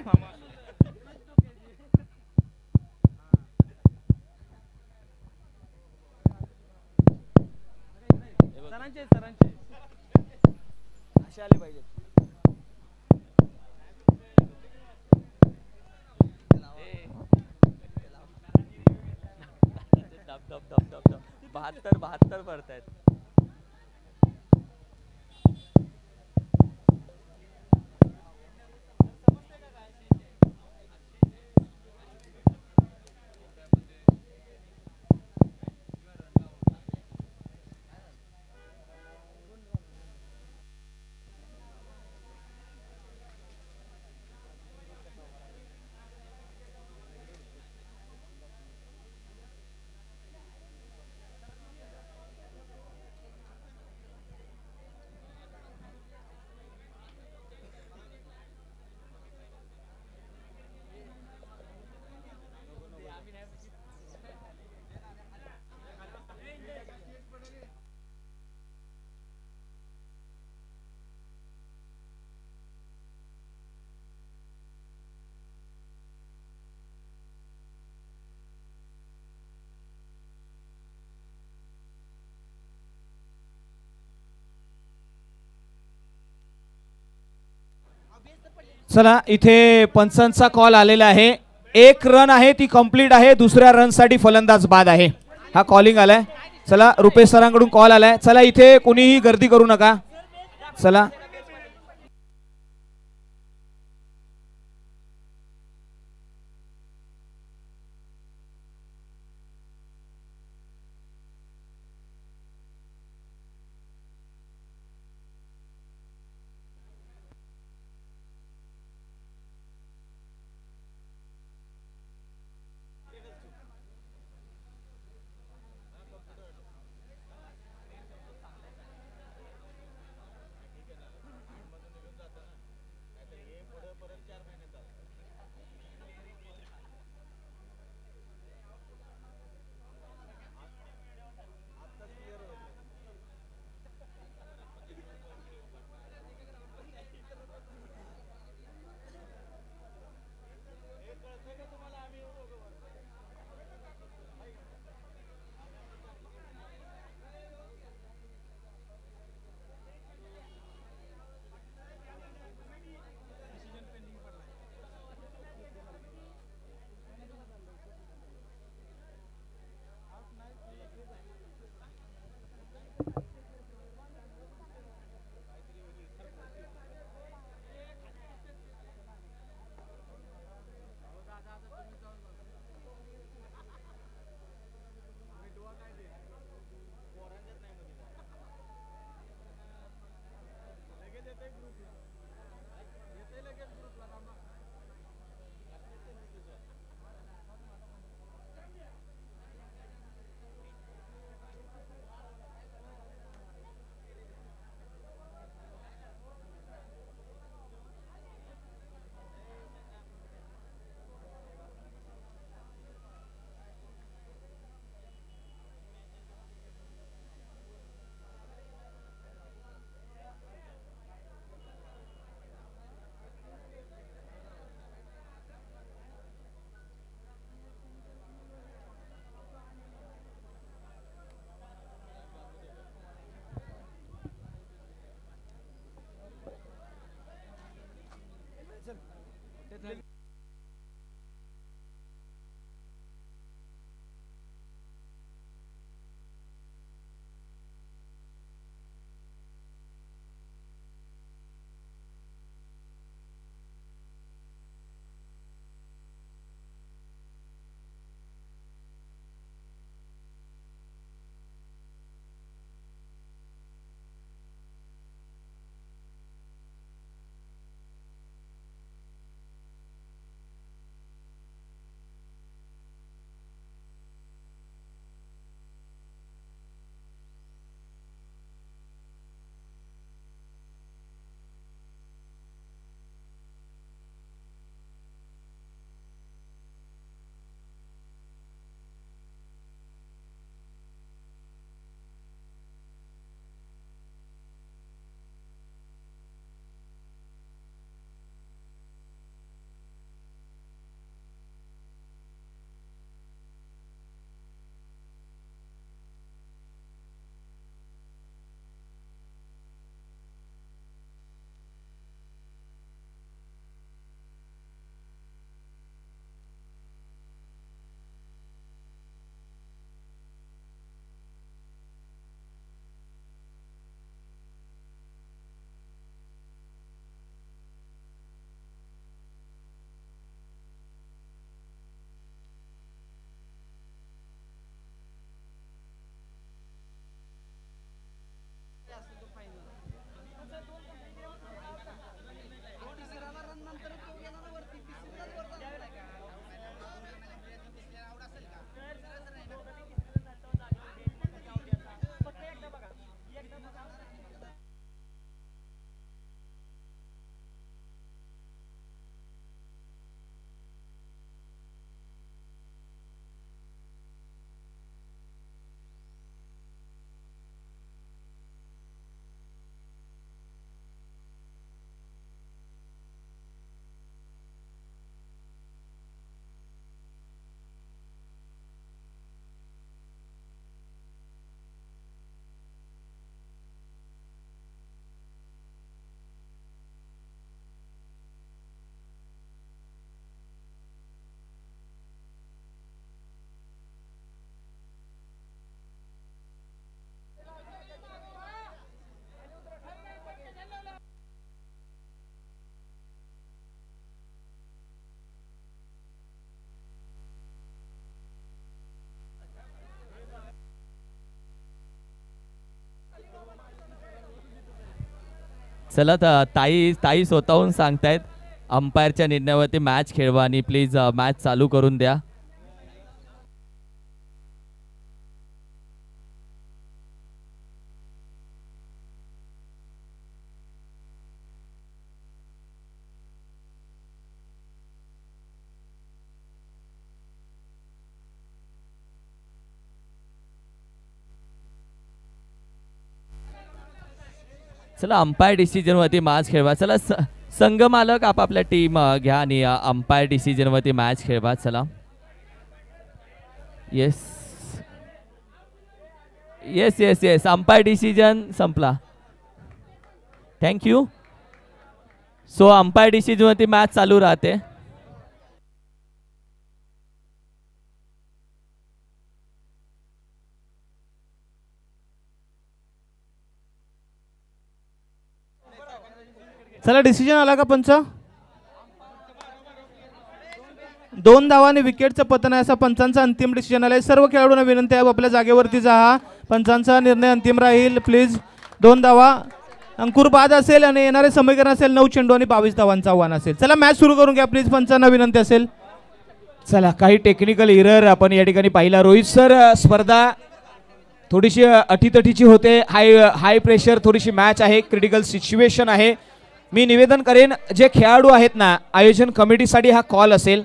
बहात्तर पडतायत. चला इथे पंचांचा कॉल आलेला आहे. 1 रन आहे ती कंप्लीट आहे, दुसऱ्या रन साठी फलंदाज बाद आहे. हा कॉलिंग आलाय. चला रुपेश सरांकडून कॉल आलाय. चला इथे कोणीही गर्दी करू नका. चला चला ताई ताई स्वतःहून सांगतायत अंपायरच्या निर्णयावरती मॅच खेळवा आणि प्लीज मॅच चालू करून द्या. चला अंपायर डिसिजन वरती मॅच खेळवा. चला संघ मालक आपापल्या टीम घ्या आणि अंपायर डिसिजन वरती मॅच खेळवा. चला yes yes yes yes umpire decision संपला. थँक्यू. सो अंपायर डिसिजन वरती मॅच चालू राहते. चला डिसिजन आला का पंच? 2 धावांनी विकेटचं पतन आहे असा पंचांचा अंतिम डिसिजन आलाय. सर्व खेळाडूंना विनंती आहे आपल्या जागेवरती जा. पंचांचा निर्णय अंतिम राहील. प्लीज 2 धावा अंकुर बाद असेल आणि येणारे समीकरण असेल 9 चेंडू आणि 22 धावांचं आव्हान असेल. चला मॅच सुरू करून घ्या प्लीज. पंचांना विनंती असेल. चला काही टेक्निकल एरर आपण या ठिकाणी पाहिला. रोहित सर स्पर्धा थोडीशी अटीतटीची होते. हाय प्रेशर थोडीशी मॅच आहे. क्रिटिकल सिच्युएशन आहे. मी निवेदन करेन जे खेळाडू आहेत ना आयोजन कमिटीसाठी हा कॉल असेल.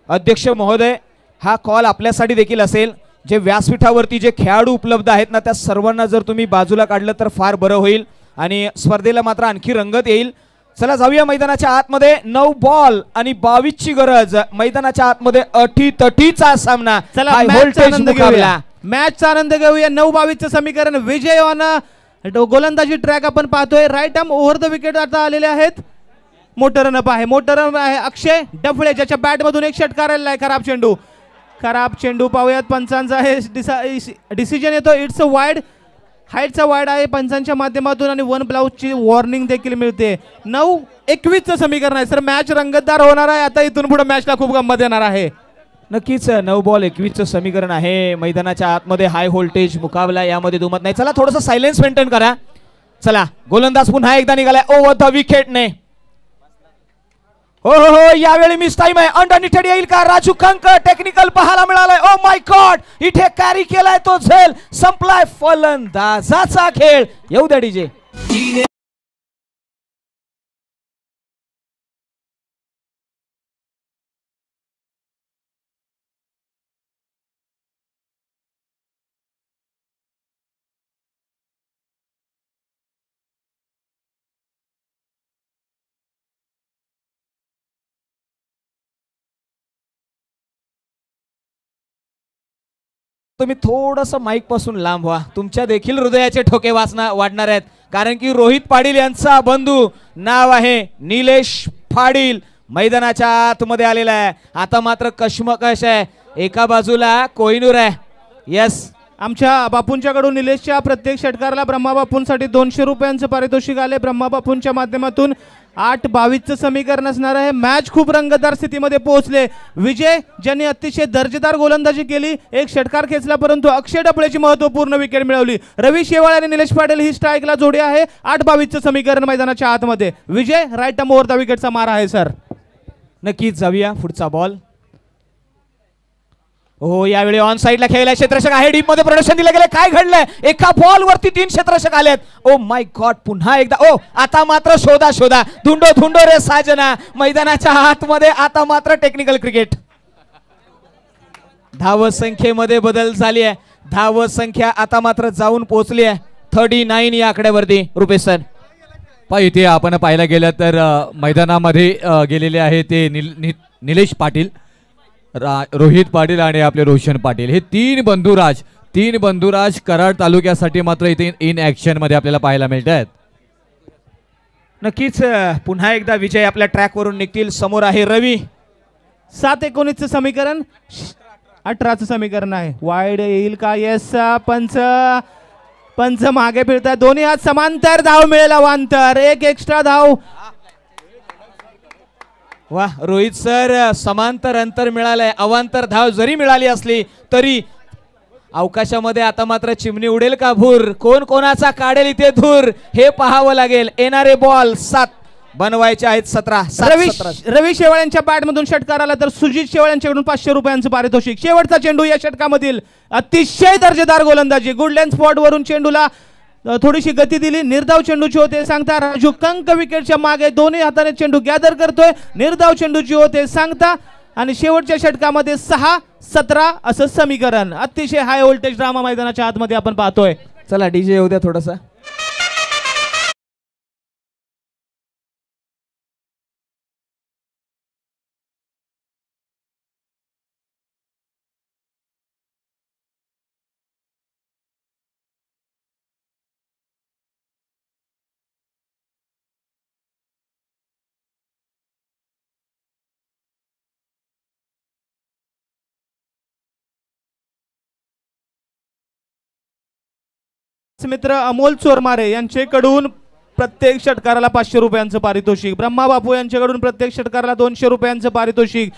अध्यक्ष महोदय हा कॉल आपल्यासाठी देखील असेल. जे व्यासपीठावरती जे खेळाडू उपलब्ध आहेत ना त्या सर्वांना जर तुम्ही बाजूला काढलं तर फार बरं होईल आणि स्पर्धेला मात्र आणखी रंगत येईल. चला जाऊया मैदानाच्या आतमध्ये. 9 बॉल आणि 22 ची गरज. मैदानाच्या आतमध्ये अटीतटीचा सामना. चला मॅचचा आनंद घेऊया. 9-22 चं समीकरण. विजय ऑन गोलंदाजी ट्रॅक आपण पाहतोय. Right arm over the wicket आता आलेले आहेत. मोटर रनअप आहे. मोटर रनअप आहे अक्षय डफळे ज्याच्या बॅट मधून एक षटकार आलेला आहे. खराब चेंडू पाहूयात पंचांचा आहे डिसिजन येतो. It's a wide. हाईटचा वाईड आहे पंचांच्या माध्यमातून आणि 1 ब्लाउजची वॉर्निंग देखील मिळते. 9-21 चं समीकरण आहे सर. मॅच रंगतदार होणार आहे. आता इथून पुढे मॅचला खूप गंमत येणार आहे. नक्कीच 9 बॉल 21 चं समीकरण आहे. मैदानाच्या आतमध्ये हाय व्होल्टेज मुकाबला यामध्ये दुमत नाही. चला थोडंसं सायलेन्स मेंटेन करा. चला गोलंदाज पुन्हा एकदा निघालाय ओव्हर द विकेटने. हो हो हो यावेळी मिस टाइम आहे. अंडरनीथ येईल का? राजू कंक टेक्निकल पाहायला मिळालाय. ओ माय गॉड इथे कॅरी केलाय तो झेल. संपलाय फलंदाजाचा खेळ. येऊ द्या डीजे. तुम्ही थोडंसं माईक पासून लांब व्हा. तुमच्या देखील हृदयाचे ठोके वाढणार आहेत कारण की रोहित पाटील यांचा बंधू नाव आहे निलेश पाटील मैदानाच्या आतमध्ये आलेला आहे. आता मात्र कश्मकश आहे. एका बाजूला कोहिनूर आहे. यस आमच्या बापूंच्याकडून निलेशच्या प्रत्येक षटकाराला ब्रह्मा बापूंसाठी 200 रुपयांचं पारितोषिक आले. ब्रह्मा बापूंच्या माध्यमातून 8-22 चं समीकरण असणार आहे. मॅच खूप रंगतदार स्थितीमध्ये पोहोचले. विजय ज्यांनी अतिशय दर्जेदार गोलंदाजी केली. एक षटकार खेचला परंतु अक्षय डफळेची महत्त्वपूर्ण विकेट मिळवली. रवी शेवाळ आणि निलेश पाटील ही स्ट्राईकला जोडी आहे. 8-22 चं समीकरण मैदानाच्या आतमध्ये. विजय राईट आर्म ओव्हर द विकेटचा मार आहे सर. नक्कीच जाऊया पुढचा बॉल. हो यावेळी ऑन साइडला खेळलाय क्षेत्ररक्षक आहे. डीप मध्ये प्रदर्शन दिलं गेलं. काय घडलंय? एका बॉल वरती 3 क्षेत्ररक्षक आलेत. ओ माय गॉड पुन्हा एकदा. ओ आता मात्र शोधा धुंडो रे साजना. मैदानाच्या आतमध्ये आता मात्र टेक्निकल क्रिकेट. धाव संख्येमध्ये बदल झाली आहे. धाव संख्या आता मात्र जाऊन पोहोचली आहे 39 या आकड्यावरती. रुपेश सर इथे आपण पाहायला गेलं तर मैदानामध्ये गेलेले आहे ते निलेश पाटील, रोहित पाटील आणि आपले रोशन पाटील. हे 3 बंधुराज कराड तालुक्यासाठी मात्र इथे इन ऍक्शन मध्ये आपल्याला पाहायला मिळत आहेत. नक्कीच पुन्हा एकदा विजय आपल्या ट्रॅक वरून निघतील. समोर आहे रवी. 7-19 चं समीकरण. 18 चं समीकरण आहे. वाईड येईल का? येस. पंच मागे फिरतात. दोन्ही हात समांतर. धाव मिळेल अवांतर. एक एक्स्ट्रा धाव. वाह रोहित सर समांतर अंतर मिळालंय. अवांतर धाव जरी मिळाली असली तरी अवकाशामध्ये आता मात्र चिमणी उडेल का भूर, कोण कोणाचा काढेल इथे धूर हे पाहावं लागेल. येणारे बॉल 7 बनवायचे आहेत 17. रवी शेवाळ यांच्या बॅट मधून षटकार आला तर सुजित शेवाळ यांच्याकडून 500 रुपयांचं पारितोषिक. शेवटचा चेंडू या षटकामधील अतिशय दर्जेदार गोलंदाजी. गुडलँड स्पॉट वरून चेंडूला थोडीशी गती दिली. निर्धाव चेंडूची होते सांगता राजू कंक विकेटच्या मागे दोन्ही हाताने चेंडू गॅदर करतोय. निर्धाव चेंडूची होते सांगता आणि शेवटच्या षटकामध्ये 6-17 असं समीकरण. अतिशय हाय व्होल्टेज ड्रामा मैदानाच्या आतमध्ये आपण पाहतोय. चला डीजे येऊ द्या थोडासा. मित्र अमोल चोरमारे यांच्याकडून प्रत्येक षटकाराला 500 रुपयांचं पारितोषिक. ब्रह्मा बापू यांच्याकडून प्रत्येक षटकाराला 200 रुपयांचं पारितोषिक.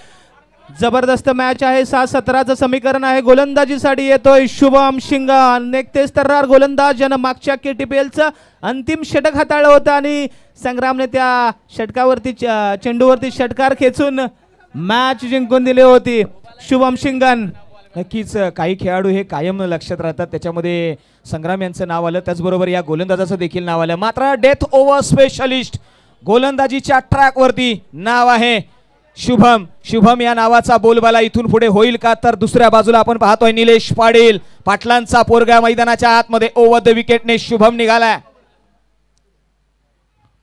जबरदस्त मॅच आहे. 6-17चं समीकरण आहे. गोलंदाजीसाठी येतोय शुभम शिंगण. नेकतेज तर्रार गोलंदाज ज्यानं मागच्या KTPLचं अंतिम षटक हाताळलं होतं आणि संग्रामने त्या षटकावरती चेंडूवरती षटकार खेचून मॅच जिंकून दिली होती. शुभम शिंगण नक्कीच काही खेळाडू हे कायम लक्षात राहतात, त्याच्यामध्ये संग्राम यांचं नाव आलं, त्याचबरोबर या गोलंदाजाचं देखील नाव आलं. मात्र डेथ ओव्हर स्पेशलिस्ट गोलंदाजीच्या ट्रॅकवरती नाव आहे शुभम. शुभम या नावाचा बोलबाला इथून पुढे होईल का, तर दुसऱ्या बाजूला आपण पाहतोय निलेश पाटील पाटलांचा पोरगा मैदानाच्या आतमध्ये. ओव्हर द विकेटने शुभम निघालाय.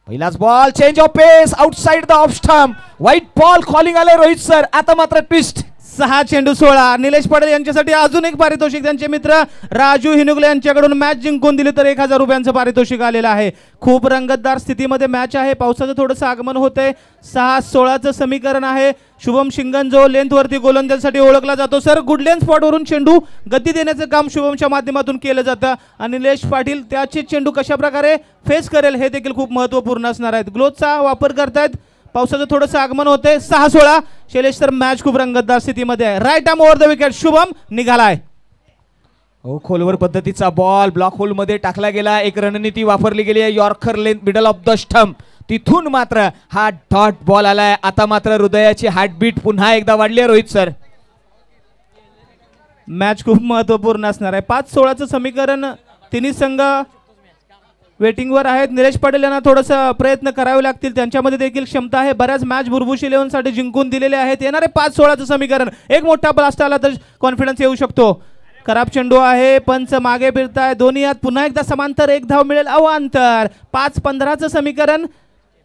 पहिलाच ball, change of pace, outside the off stump, white ball calling आले रोहित सर. आता मात्र ट्विस्ट. 6 चेंडू 16. निलेश पाटील यांच्यासाठी अजून एक पारितोषिक. त्यांचे मित्र राजू हिनुगले यांच्याकडून मॅच जिंकून दिली तर 1000 रुपयांचं पारितोषिक आलेलं आहे. खूप रंगतदार स्थितीमध्ये मॅच आहे. पावसाचं थोडंसं आगमन होतंय. 6-16चं समीकरण आहे. शुभम शिंगण जो लेंथवरती गोलंदाजीसाठी ओळखला जातो. सर गुडलँड स्पॉटवरून चेंडू गती देण्याचं काम शुभमच्या माध्यमातून केलं जातं आणि निलेश पाटील त्याचे चेंडू कशा प्रकारे फेस करेल हे देखील खूप महत्त्वपूर्ण असणार आहेत. ग्लोव्हचा वापर करतायत. पावसाचं थोडंसं आगमन होते. 6-16 शैलेश तर मॅच खूप रंगतदार स्थितीमध्ये आहे. Right arm over the wicket Shubham निघालाय. हो, खोलवर पद्धतीचा बॉल ब्लॉक होल मध्ये टाकला गेला. एक रणनीती वापरली गेली आहे. Yorker length middle off the stump, तिथून मात्र हा डॉट बॉल आलाय. आता मात्र हृदयाची हार्टबीट पुन्हा एकदा वाढली आहे रोहित सर. मॅच खूप महत्त्वपूर्ण असणार आहे. 5-16चं समीकरण. तिन्ही संघ वेटिंगवर आहेत. निलेश पाटील यांना थोडंसं प्रयत्न करावे लागतील. त्यांच्यामध्ये देखील क्षमता आहे. बऱ्याच मॅच बुरबुश 11 साठी जिंकून दिलेले आहेत. येणारे 5-16चं समीकरण. एक मोठा ब्लास्ट आला तर कॉन्फिडन्स येऊ शकतो. खराब चेंडू आहे. पंच मागे फिरताय. दोन्ही यात पुन्हा एकदा समांतर. एक धाव मिळेल अवांतर. 5-15चं समीकरण.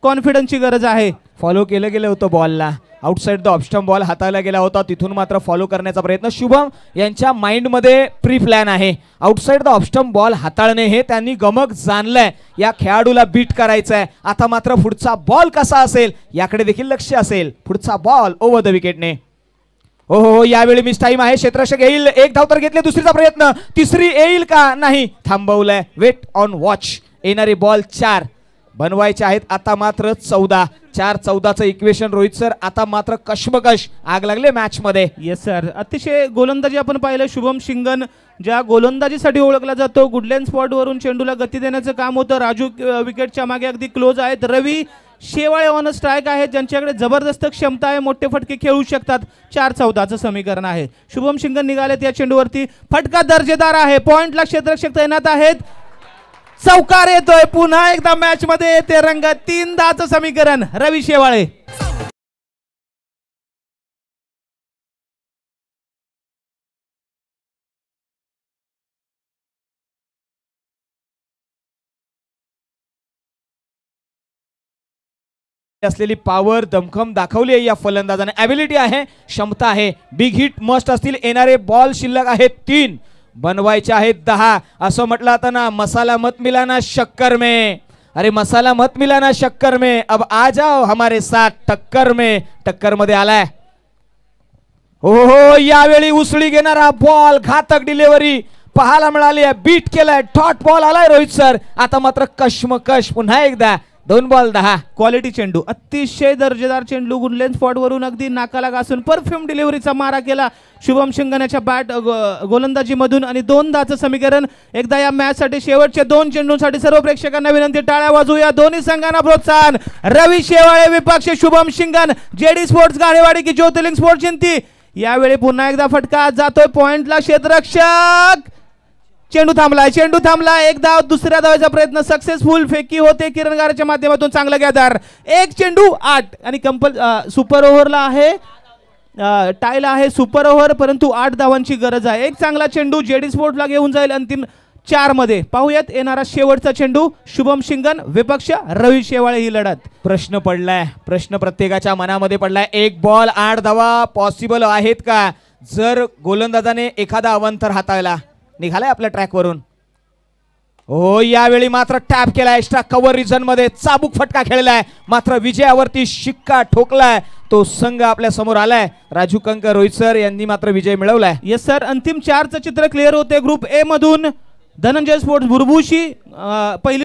कॉन्फिडन्सची गरज आहे. फॉलो केलं गेलं होतं बॉलला. आउटसाइड द ऑफस्टंप बॉल हाताळला गेला होता, तिथून मात्र फॉलो करण्याचा प्रयत्न. शुभम यांच्या माइंडमध्ये प्री प्लॅन आहे. आउटसाइड द ऑफस्टंप बॉल हाताळणे हे त्यांनी गमक जाणलंय. या खेळाडूला बीट करायचं आहे. आता मात्र पुढचा बॉल कसा असेल याकडे देखील लक्ष असेल. पुढचा बॉल ओव्हर द विकेटने. हो, यावेळी मिस टाइम आहे. क्षेत्ररक्षक येईल. एक धाव तर घेतले. दुसरीचा प्रयत्न. तिसरी येईल का, नाही, थांबवलंय. Wait on watch. येणारे बॉल 4 बनवायचे आहेत. आता मात्र 14. 4-14चं इक्वेशन रोहित सर. आता मात्र कशमकश आग लागले मॅच मध्ये. Yes sir. अतिशय गोलंदाजी आपण पाहिलं. शुभम शिंगण ज्या गोलंदाजीसाठी ओळखला जातो. गुडलँड स्पॉट वरून चेंडूला गती देण्याचं काम होतं. राजू विकेटच्या मागे अगदी क्लोज आहेत. रवी शेवाळे ऑन स्ट्राईक आहेत, ज्यांच्याकडे जबरदस्त क्षमता आहे. मोठे फटके खेळू शकतात. 4-14चं समीकरण आहे. शुभम शिंगण निघालेत या चेंडूवरती. फटका दर्जेदार आहे. पॉइंटला क्षेत्ररक्षक तैनात आहेत. चौकार येतोय. पुन्हा एकदा मॅच मध्ये येते रंग. 3-10चं समीकरण. रवी शेवाळे. असलेली पॉवर दमखम दाखवली आहे या फलंदाजाने. ॲबिलिटी आहे, क्षमता आहे. बिग हिट मस्ट असतील. येणारे बॉल शिल्लक आहेत 3. बनवायचे आहेत 10. असं म्हटलं आता ना, मसाला मत मिलाना शक्कर में. अरे मसाला मत मिलाना शक्कर में, अब आ जाओ हमारे साथ टक्कर में. टक्कर मध्ये आलाय. हो, यावेळी उसळी घेणारा बॉल. घातक डिलिव्हरी पाहायला मिळाली आहे. बीट केलाय. डॉट बॉल आलाय रोहित सर. आता मात्र कशमकश पुन्हा एकदा 2 बॉल 10. क्वालिटी चेंडू, अतिशय दर्जेदार चेंडू गुडलेन स्पॉट वरून अगदी नाकाला घासून परफ्यूम डिलिव्हरीचा मारा केला शुभम शिंगण्याच्या बॅट गोलंदाजी मधून आणि 2-10चं समीकरण. एकदा या मॅच साठी शेवटच्या 2 चेंडूंसाठी सर्व प्रेक्षकांना विनंती, टाळ्या वाजवूया. दोन्ही संघांना प्रोत्साहन. रवी शेवाळे विपक्ष शुभम शिंगण. जेडी स्पोर्ट्स गाडेवाडी की ज्योतिर्लिंग स्पोर्ट्स जिंती. यावेळी पुन्हा एकदा फटका जातोय पॉइंटला. क्षेत्ररक्षक चेंडू थांबला. एक धाव, दुसऱ्या धावाचा प्रयत्न सक्सेसफुल. फेकी होते किरण गारेच्या माध्यमातून. चांगलं गॅदर. 1 चेंडू 8 आणि सुपर ओव्हरला आहे, टायला आहे सुपर ओव्हर, परंतु 8 धावांची गरज आहे. एक चांगला चेंडू जेडी स्पोर्ट्सला घेऊन जाईल अंतिम 4 मध्ये. पाहूयात येणारा शेवटचा चेंडू. शुभम शिंगण विपक्ष रवी शेवाळे ही लढत. प्रश्न प्रत्येकाच्या मनामध्ये पडलाय. 1 बॉल 8 धावा पॉसिबल आहेत का जर गोलंदाजाने एखादा अवंतर हाताळला. निघालाय आपल्या ट्रॅक वरून. हो, यावेळी मात्र टॅप केलाय एक्स्ट्रा कव्हर रिजन मध्ये. चाबूक फटका खेळलाय, मात्र विजयावरती शिक्का ठोकलाय. तो संघ आपल्या समोर आलाय. राजू कंक, रोहित सर यांनी मात्र विजय मिळवलाय. येस सर, अंतिम 4चं चित्र क्लिअर होते. ग्रुप ए मधून धनंजय स्पोर्ट्स बुरबुशी पहिली